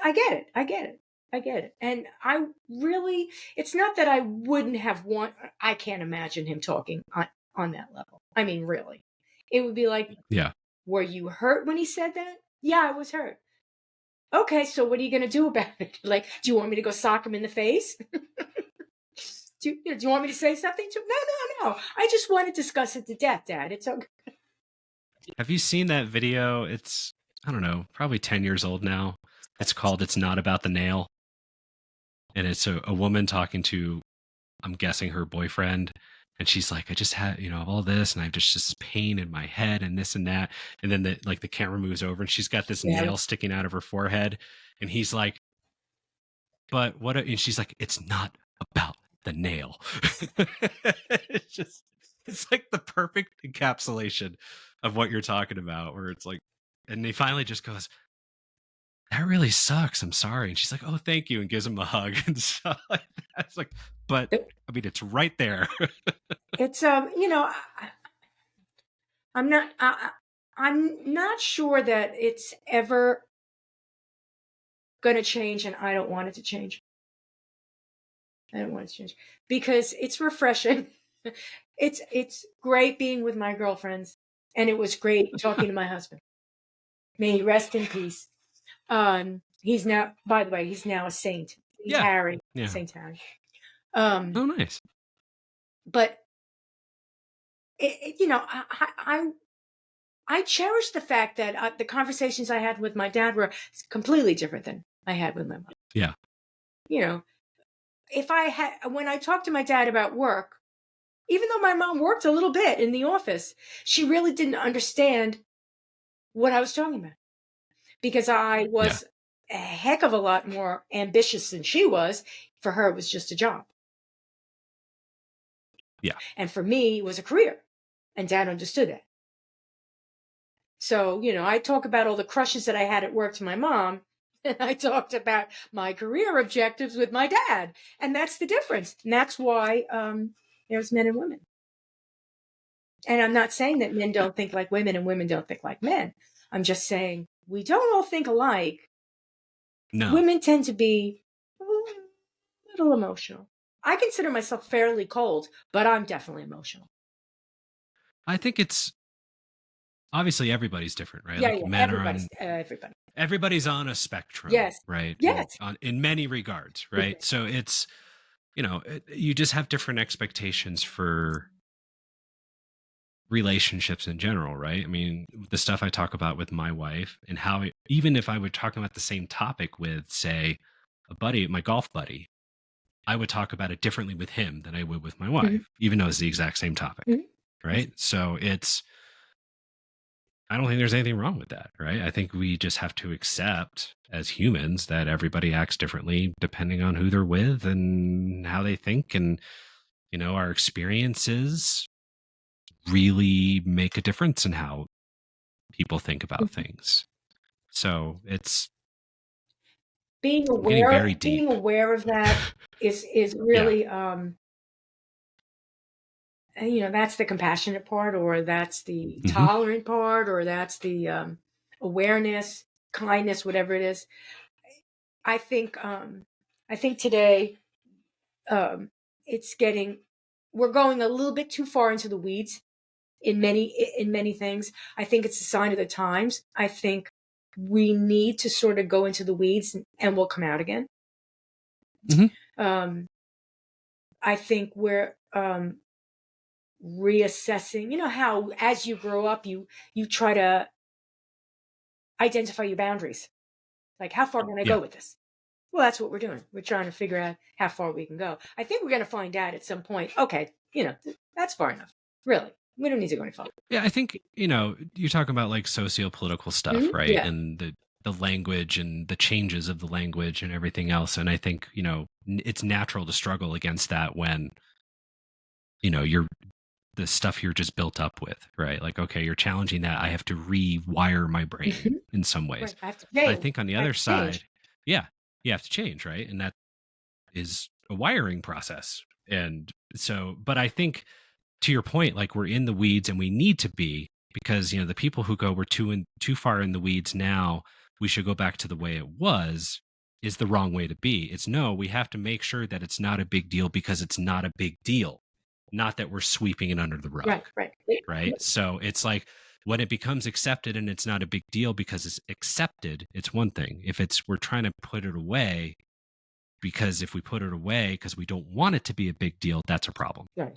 I get it. I get it. And I really, it's not that I wouldn't have I can't imagine him talking on that level. I mean, really. It would be like, yeah. Were you hurt when he said that? Yeah, I was hurt. Okay, so what are you going to do about it? Like, do you want me to go sock him in the face? do you want me to say something to him? No. I just want to discuss it to death, Dad. It's okay. Have you seen that video? It's, I don't know, probably 10 years old now. It's called It's Not About the Nail. And it's a woman talking to, I'm guessing, her boyfriend. And she's like, I just had, all this, and I have just this pain in my head and this and that. And then the camera moves over and she's got this nail sticking out of her forehead. And he's like, but what? And she's like, it's not about the nail. It's like the perfect encapsulation of what you're talking about, where it's like, and he finally just goes, that really sucks. I'm sorry. And she's like, oh, thank you. And gives him a hug and stuff like that. It's like, but I mean, it's right there. It's, I'm not sure that it's ever going to change, and I don't want it to change. I don't want it to change because it's refreshing. It's great being with my girlfriends, and it was great talking to my husband. May he rest in peace. He's now, by the way, he's now a saint. He's Harry. Yeah. Saint Harry. Oh, nice. But I cherish the fact that the conversations I had with my dad were completely different than I had with my mom. Yeah. When I talked to my dad about work, even though my mom worked a little bit in the office, she really didn't understand what I was talking about because I was a heck of a lot more ambitious than she was. For her, it was just a job. Yeah. And for me, it was a career. And Dad understood that. So, I talk about all the crushes that I had at work to my mom, and I talked about my career objectives with my dad. And that's the difference. And that's why there's men and women. And I'm not saying that men don't think like women and women don't think like men. I'm just saying we don't all think alike. No. Women tend to be a little emotional. I consider myself fairly cold, but I'm definitely emotional. I think it's obviously everybody's different, right? Yeah, men are on everybody. Everybody's on a spectrum, yes, right? Yes, in many regards, right? Mm-hmm. So it's you just have different expectations for relationships in general, right? I mean, the stuff I talk about with my wife and how even if I were talking about the same topic with, say, a buddy, my golf buddy, I would talk about it differently with him than I would with my wife, mm-hmm. even though it's the exact same topic, mm-hmm. right? So I don't think there's anything wrong with that, right? I think we just have to accept as humans that everybody acts differently depending on who they're with and how they think. And, our experiences really make a difference in how people think about mm-hmm. things. So it's being aware of that is really, that's the compassionate part, or that's the mm-hmm. tolerant part, or that's the awareness, kindness, whatever it is. I think today we're going a little bit too far into the weeds in many things. I think it's a sign of the times. I think we need to sort of go into the weeds and we'll come out again. I think we're reassessing. You know how as you grow up, you try to identify your boundaries. Like, how far can I Yeah. go with this? Well, that's what we're doing. We're trying to figure out how far we can go. I think we're going to find out at some point. Okay, that's far enough. Really, we don't need to go any farther. Yeah, I think, you're talking about like socio-political stuff, right? Yeah. And the language and the changes of the language and everything else. And I think, it's natural to struggle against that when, you're the stuff you're just built up with, right? Like, okay, you're challenging that. I have to rewire my brain in some ways. Right. I have to But I change. think on the I have other to side, change. yeah, you have to change, right? And that is a wiring process. And so, but I think to your point, like we're in the weeds and we need to be, because the people who go, we're too far in the weeds now, we should go back to the way it was, is the wrong way to be. It's no, we have to make sure that it's not a big deal because it's not a big deal, not that we're sweeping it under the rug. Right. Right. Right. So it's like when it becomes accepted and it's not a big deal because it's accepted, it's one thing. If it's we're trying to put it away, because if we put it away because we don't want it to be a big deal, that's a problem. Right.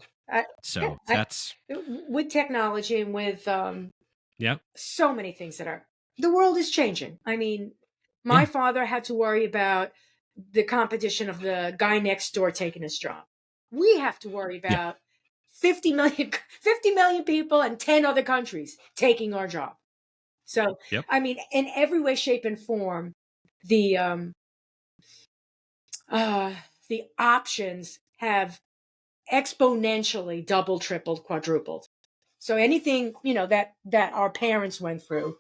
So I, that's with technology and with yeah. so many things the world is changing. I mean, my Yeah. father had to worry about the competition of the guy next door taking his job. We have to worry Yeah. about 50 million people and 10 other countries taking our job. So, Yep. I mean, in every way, shape, and form, the options have exponentially doubled, tripled, quadrupled. So anything that our parents went through,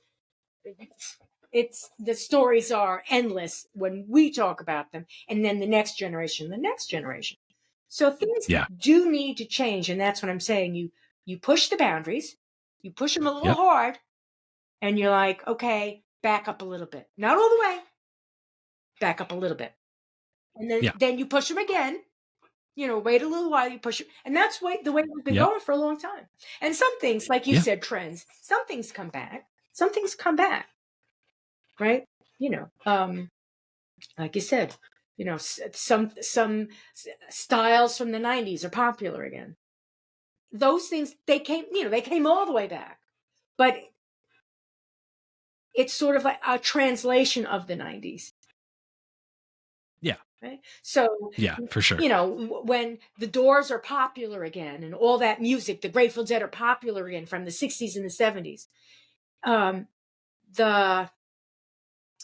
it's the stories are endless when we talk about them, and then the next generation. So things Yeah. do need to change, and that's what I'm saying. You push the boundaries, you push them a little Yep. hard, and you're like, okay, back up a little bit, not all the way, back up a little bit, and then Yeah. then you push them again. Wait a little while, you push it, and that's the way we've been Yep. going for a long time. And some things, like you Yeah. said, trends. Some things come back. Some things come back, right? Like you said, some styles from the '90s are popular again. Those things they came all the way back, but it's sort of like a translation of the '90s. Yeah. Right? So, Yeah, for sure. when the Doors are popular again and all that music, the Grateful Dead are popular again from the '60s and the '70s, the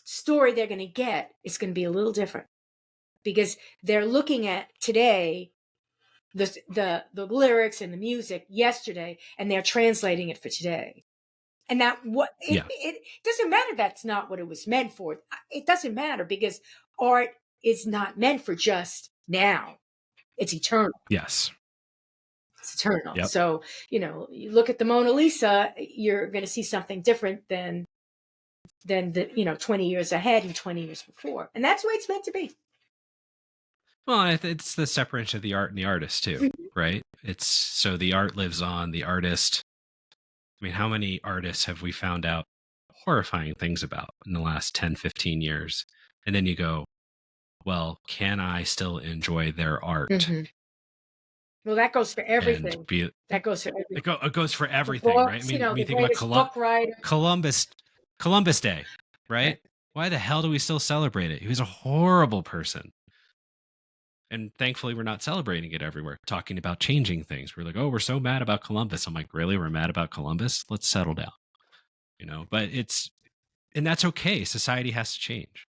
story they're going to get is going to be a little different because they're looking at today, the lyrics and the music yesterday, and they're translating it for today. And it doesn't matter. That's not what it was meant for. It doesn't matter because art is not meant for just now. It's eternal. Yes. It's eternal. Yep. So, you look at the Mona Lisa, you're going to see something different than the 20 years ahead and 20 years before. And that's the way it's meant to be. Well, it's the separation of the art and the artist too, right? It's so the art lives on, the artist. I mean, how many artists have we found out horrifying things about in the last 10, 15 years? And then you go, well, can I still enjoy their art? Mm-hmm. Well, that goes for everything. That goes for everything. It goes for everything, books, right? I mean, the think about book writer. Columbus Day, right? Why the hell do we still celebrate it? He was a horrible person. And thankfully, we're not celebrating it everywhere, talking about changing things. We're like, oh, we're so mad about Columbus. I'm like, really? We're mad about Columbus? Let's settle down. But and that's okay. Society has to change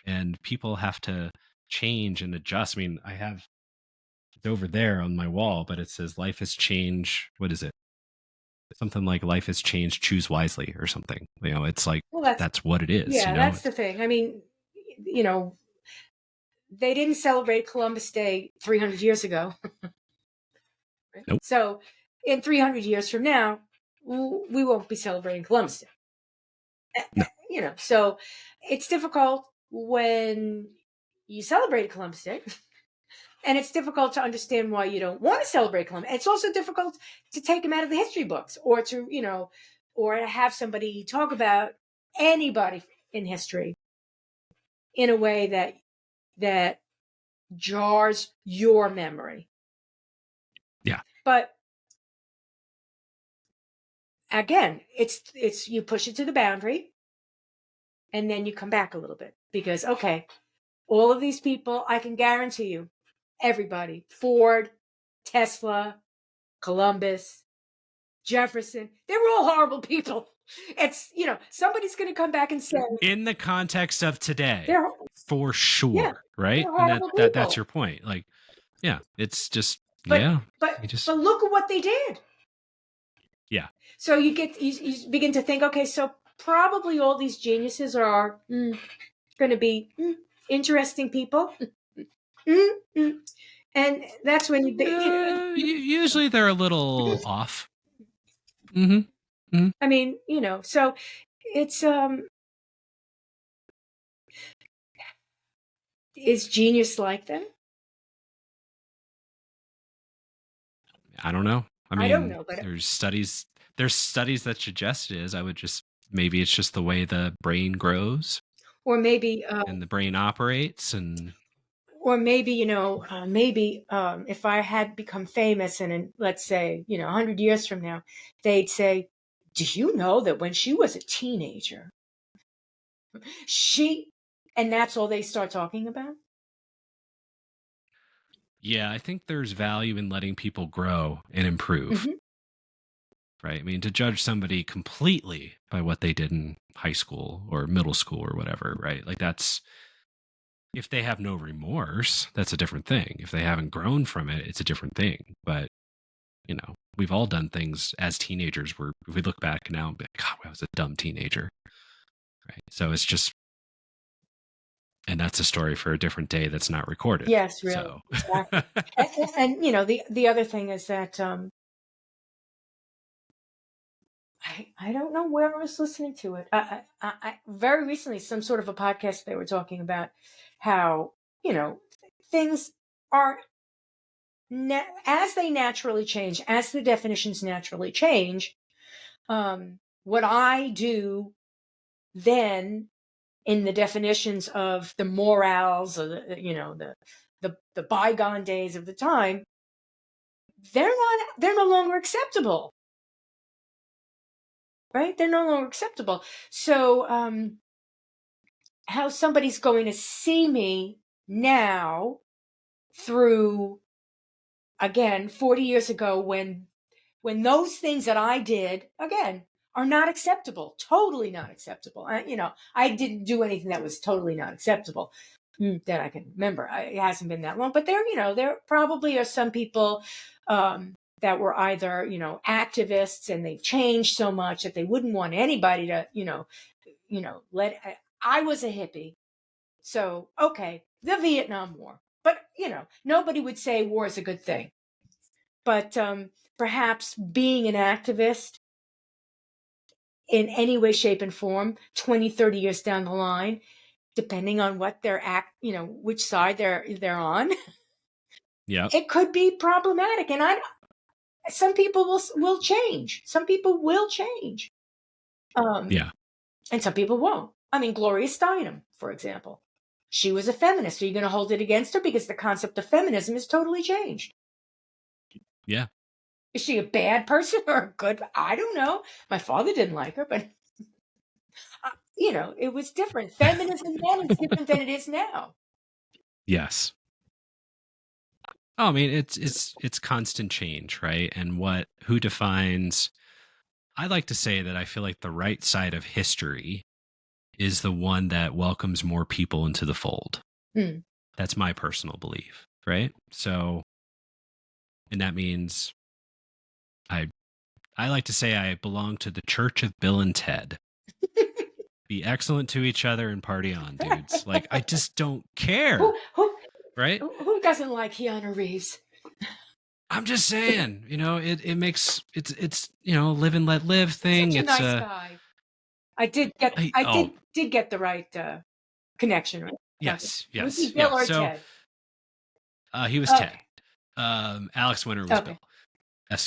and people have to change and adjust. I mean, it's over there on my wall, but it says life has changed. What is it? Something like life has changed, choose wisely or something. It's like, well, that's what it is. Yeah, that's the thing. I mean, they didn't celebrate Columbus Day 300 years ago. Right? Nope. So in 300 years from now, we won't be celebrating Columbus Day. No. So it's difficult when you celebrate Columbus Day. And it's difficult to understand why you don't want to celebrate Columbus. It's also difficult to take them out of the history books or to, or to have somebody talk about anybody in history in a way that jars your memory. Yeah. But again, it's you push it to the boundary and then you come back a little bit because, okay, all of these people, I can guarantee you, everybody, Ford, Tesla, Columbus, Jefferson, they were all horrible people. It's, somebody's going to come back and say, in the context of today, they're, for sure, yeah, right? they're And horrible that's people. your point. Like, yeah, it's just But yeah, but you just but look at what they did. yeah. So you begin to think, okay, so probably all these geniuses are going to be interesting people. And that's when Usually they're a little off. Mm-hmm. Mm-hmm. I mean, so it's is genius like them? I don't know. I I don't mean, know, but there's studies. There's studies that suggest it is. I would just maybe it's just the way the brain grows or maybe and the brain operates, and maybe if I had become famous and in, let's say 100 years from now, they'd say, do you know that when she was a teenager, she, and that's all they start talking about? yeah, I think there's value in letting people grow and improve. Mm-hmm. Right? I mean, to judge somebody completely by what they did in high school or middle school or whatever, right? Like that's if they have no remorse, that's a different thing. If they haven't grown from it, it's a different thing. But, we've all done things as teenagers where if we look back now and be like, God, I was a dumb teenager. Right. So it's just and that's a story for a different day that's not recorded. Yes, really, So exactly. And the other thing is that I don't know where I was listening to it. I very recently some sort of a podcast they were talking about how things are as they naturally change, as the definitions naturally change. What I do then in the definitions of the morals or the bygone days of the time, they're no longer acceptable, right? They're no longer acceptable. So how somebody's going to see me now through, again, 40 years ago when those things that I did again are not acceptable, totally not acceptable. I didn't do anything that was totally not acceptable that I can remember. It hasn't been that long, but there probably are some people that were either activists and they've changed so much that they wouldn't want anybody to let. I was a hippie, so okay, the Vietnam War, but nobody would say war is a good thing. But perhaps being an activist in any way, shape, and form 20, 30 years down the line, depending on what their which side they're on, yeah. it could be problematic. And some people will change. Some people will change. Yeah. And some people won't. I mean, Gloria Steinem, for example. She was a feminist. Are you going to hold it against her? Because the concept of feminism has totally changed. Yeah. Is she a bad person or a good? I don't know. My father didn't like her, but it was different. Feminism then is different than it is now. Yes. Oh, I mean, it's constant change, right? And who defines I like to say that I feel like the right side of history is the one that welcomes more people into the fold. Hmm. That's my personal belief, right? So, and that means I I like to say I belong to the Church of Bill and Ted. Be excellent to each other and party on, dudes. Like I just don't care, who, right? who doesn't like Keanu Reeves? I'm just saying, it makes it's live and let live thing. Such a It's nice guy. I did get did get the right connection, right? Okay. yes, Was he yes, Bill yeah. or So Ted? he was Ted. Okay. Alex Winter was Okay. Bill.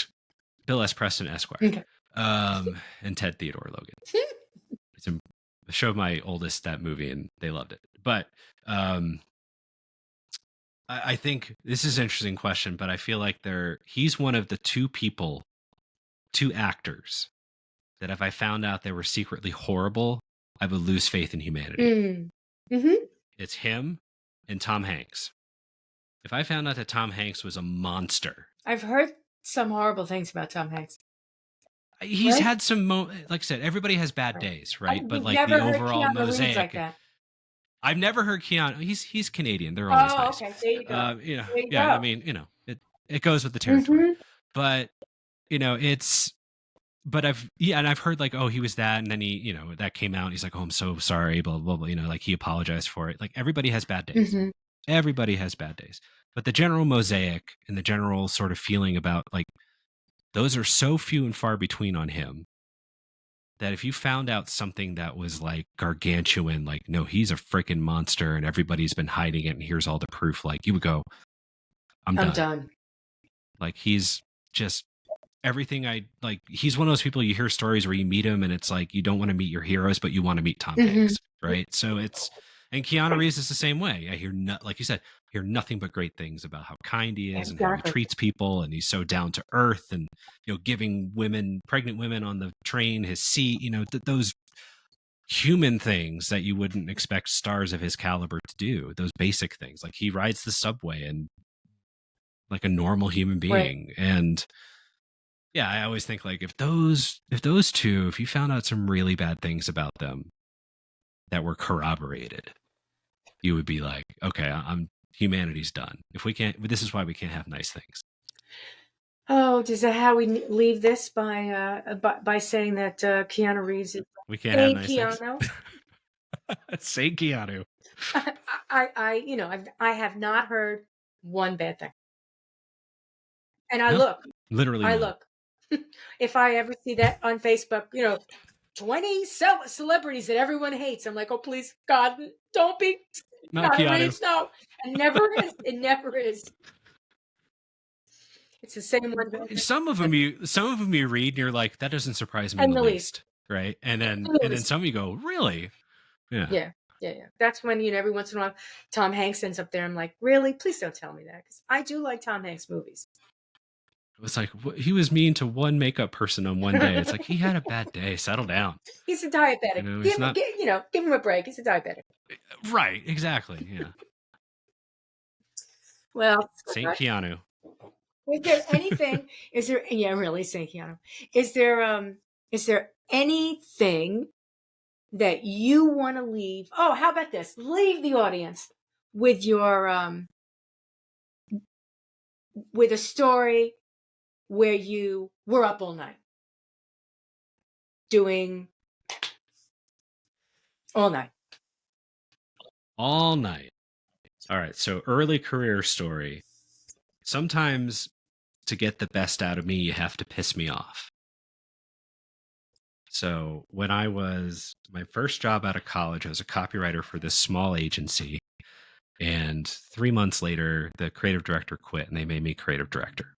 Bill S. Preston Esquire. Okay. And Ted Theodore Logan. I showed my oldest that movie and they loved it. But I think this is an interesting question, but I feel like he's one of the two actors that if I found out they were secretly horrible, I would lose faith in humanity. Mm-hmm. It's him and Tom Hanks. If I found out that Tom Hanks was a monster, I've heard some horrible things about Tom Hanks. he's Right? had some, like I said, everybody has bad days, right? But You've like the never heard overall Keanu Reeves like mosaic, that. I've never heard Keanu. He's Canadian. They're always Oh, nice. okay. There you go. You know, There you yeah. I go. mean, it goes with the territory. Mm-hmm. But it's. But and I've heard like, oh, he was that, and then he, that came out. And he's like, oh, I'm so sorry, blah blah blah. Like he apologized for it. Like everybody has bad days. Mm-hmm. Everybody has bad days. But the general mosaic and the general sort of feeling about like those are so few and far between on him that if you found out something that was like gargantuan, like, no, he's a freaking monster and everybody's been hiding it and here's all the proof, like you would go, I'm done. Like he's just everything he's one of those people you hear stories where you meet him and it's like you don't want to meet your heroes, but you want to meet Tom Hanks, right? So and Keanu Reeves is the same way. I hear like you said, hear nothing but great things about how kind he is and how he treats people, and he's so down to earth, and giving pregnant women on the train his seat, those human things that you wouldn't expect stars of his caliber to do, those basic things. Like he rides the subway and like a normal human being. Right. And yeah, I always think like if those two, if you found out some really bad things about them that were corroborated, you would be like, okay, humanity's done. If we can't, this is why we can't have nice things. Oh, is that how we leave this by saying that Keanu Reeves is we can't have nice Keanu? Things? Say Keanu. I have not heard one bad thing. And I look. If I ever see that on Facebook, 20 celebrities that everyone hates, I'm like, oh, please, God, don't be Keanu Reeves. No, it never is. It never is. It's the same one. Some of them you read and you're like, that doesn't surprise me in the least, right? And then some of you go, really? Yeah. That's when every once in a while Tom Hanks ends up there. I'm like, really? Please don't tell me that, because I do like Tom Hanks movies. It was like he was mean to one makeup person on one day. It's like he had a bad day. Settle down. He's a diabetic. Give him a break. He's a diabetic. Right. Exactly. Yeah. Well, Saint Keanu. Is there anything? Really, Saint Keanu. Is there anything that you want to leave? Oh, how about this? Leave the audience with your with a story where you were up all night doing all night. All night. All right. So early career story. Sometimes to get the best out of me, you have to piss me off. So when I was my first job out of college, I was a copywriter for this small agency. And 3 months later, the creative director quit and they made me creative director.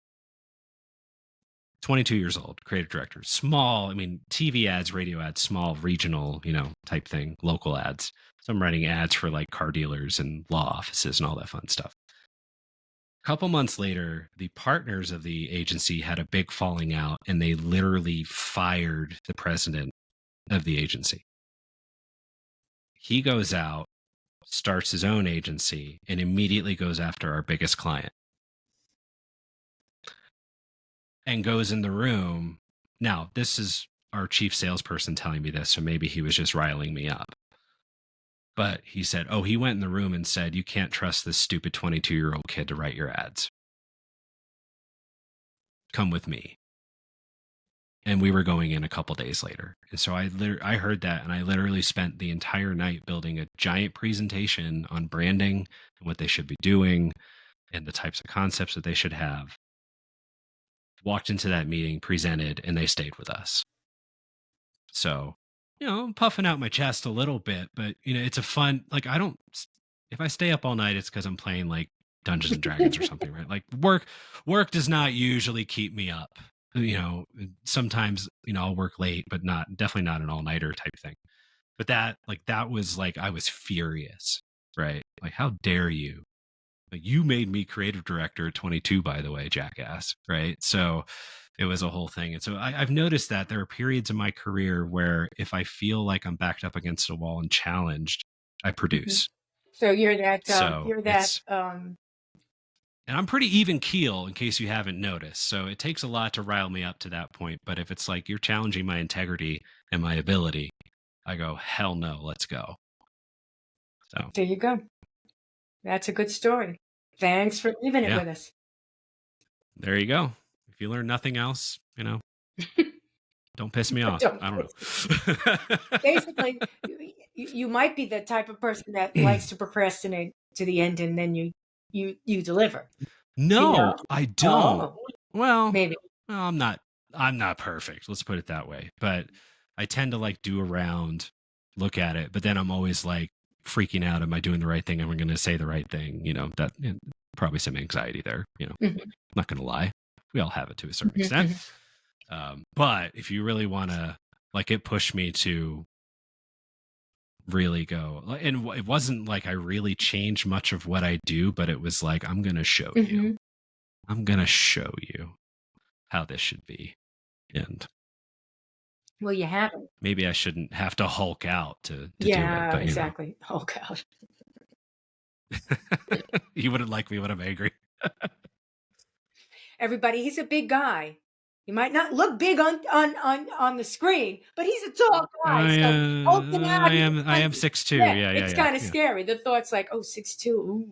22 years old, creative director. Small, I mean, TV ads, radio ads, small, regional, type thing, local ads. So I'm writing ads for like car dealers and law offices and all that fun stuff. A couple months later, the partners of the agency had a big falling out and they literally fired the president of the agency. He goes out, starts his own agency, and immediately goes after our biggest client. And goes in the room. Now, this is our chief salesperson telling me this, so maybe he was just riling me up. But he said, he went in the room and said, you can't trust this stupid 22-year-old kid to write your ads. Come with me. And we were going in a couple days later. And so I heard that, and I literally spent the entire night building a giant presentation on branding and what they should be doing and the types of concepts that they should have. Walked into that meeting, presented, and they stayed with us. So, I'm puffing out my chest a little bit, but it's a fun, like, if I stay up all night, it's because I'm playing like Dungeons and Dragons or something, right? Like work does not usually keep me up. Sometimes, I'll work late, but definitely not an all-nighter type thing. But that was like, I was furious, right? Like, how dare you You made me creative director at 22, by the way, jackass. Right. So it was a whole thing. And so I've noticed that there are periods in my career where if I feel like I'm backed up against a wall and challenged, I produce. So you're that, So it's, um, and I'm pretty even keel in case you haven't noticed. So it takes a lot to rile me up to that point. But if it's like you're challenging my integrity and my ability, I go, hell no, let's go. So there you go. That's a good story. Thanks for leaving it yeah, with us. there you go. If you learn nothing else, don't piss me off. Don't- I don't know. Basically, you might be the type of person that likes to procrastinate to the end, and then you deliver. No, I don't. Oh, Well, maybe. I'm not perfect. Let's put it that way. But I tend to like do around, look at it, but then I'm always like freaking out. Am I doing the right thing? Am I going to say the right thing? That probably some anxiety there. Mhm. I'm not going to lie. We all have it to a certain Mhm, extent. mhm. But if you really want to, like, it pushed me to really go, and it wasn't like I really changed much of what I do, but it was like, I'm going to show you. Mhm. I'm going to show you how this should be. And Well, you haven't. maybe I shouldn't have to Hulk out to do it, Yeah, but exactly. Oh God. you wouldn't like me when I'm angry. Everybody, he's a big guy. He might not look big on the screen, but he's a tall guy. So hulking out, I am 6'2". yeah, Yeah, it's yeah, kind of yeah. scary. The thought's like, oh, 6'2", ooh,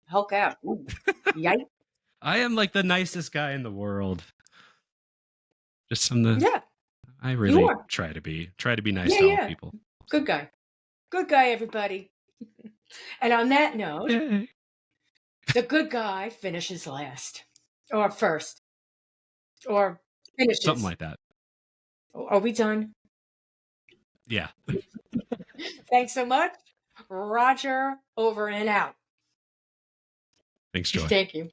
Hulk out. Ooh, yikes. I am like the nicest guy in the world. Just from the Yeah, I you really are. try to be nice Yeah, to all yeah. people. Good guy. Good guy, everybody. And on that note, Yay. the good guy finishes last. Or first. Or Something finishes. like that. Are we done? Yeah. Thanks so much. Roger, over and out. Thanks, Joy. Thank you.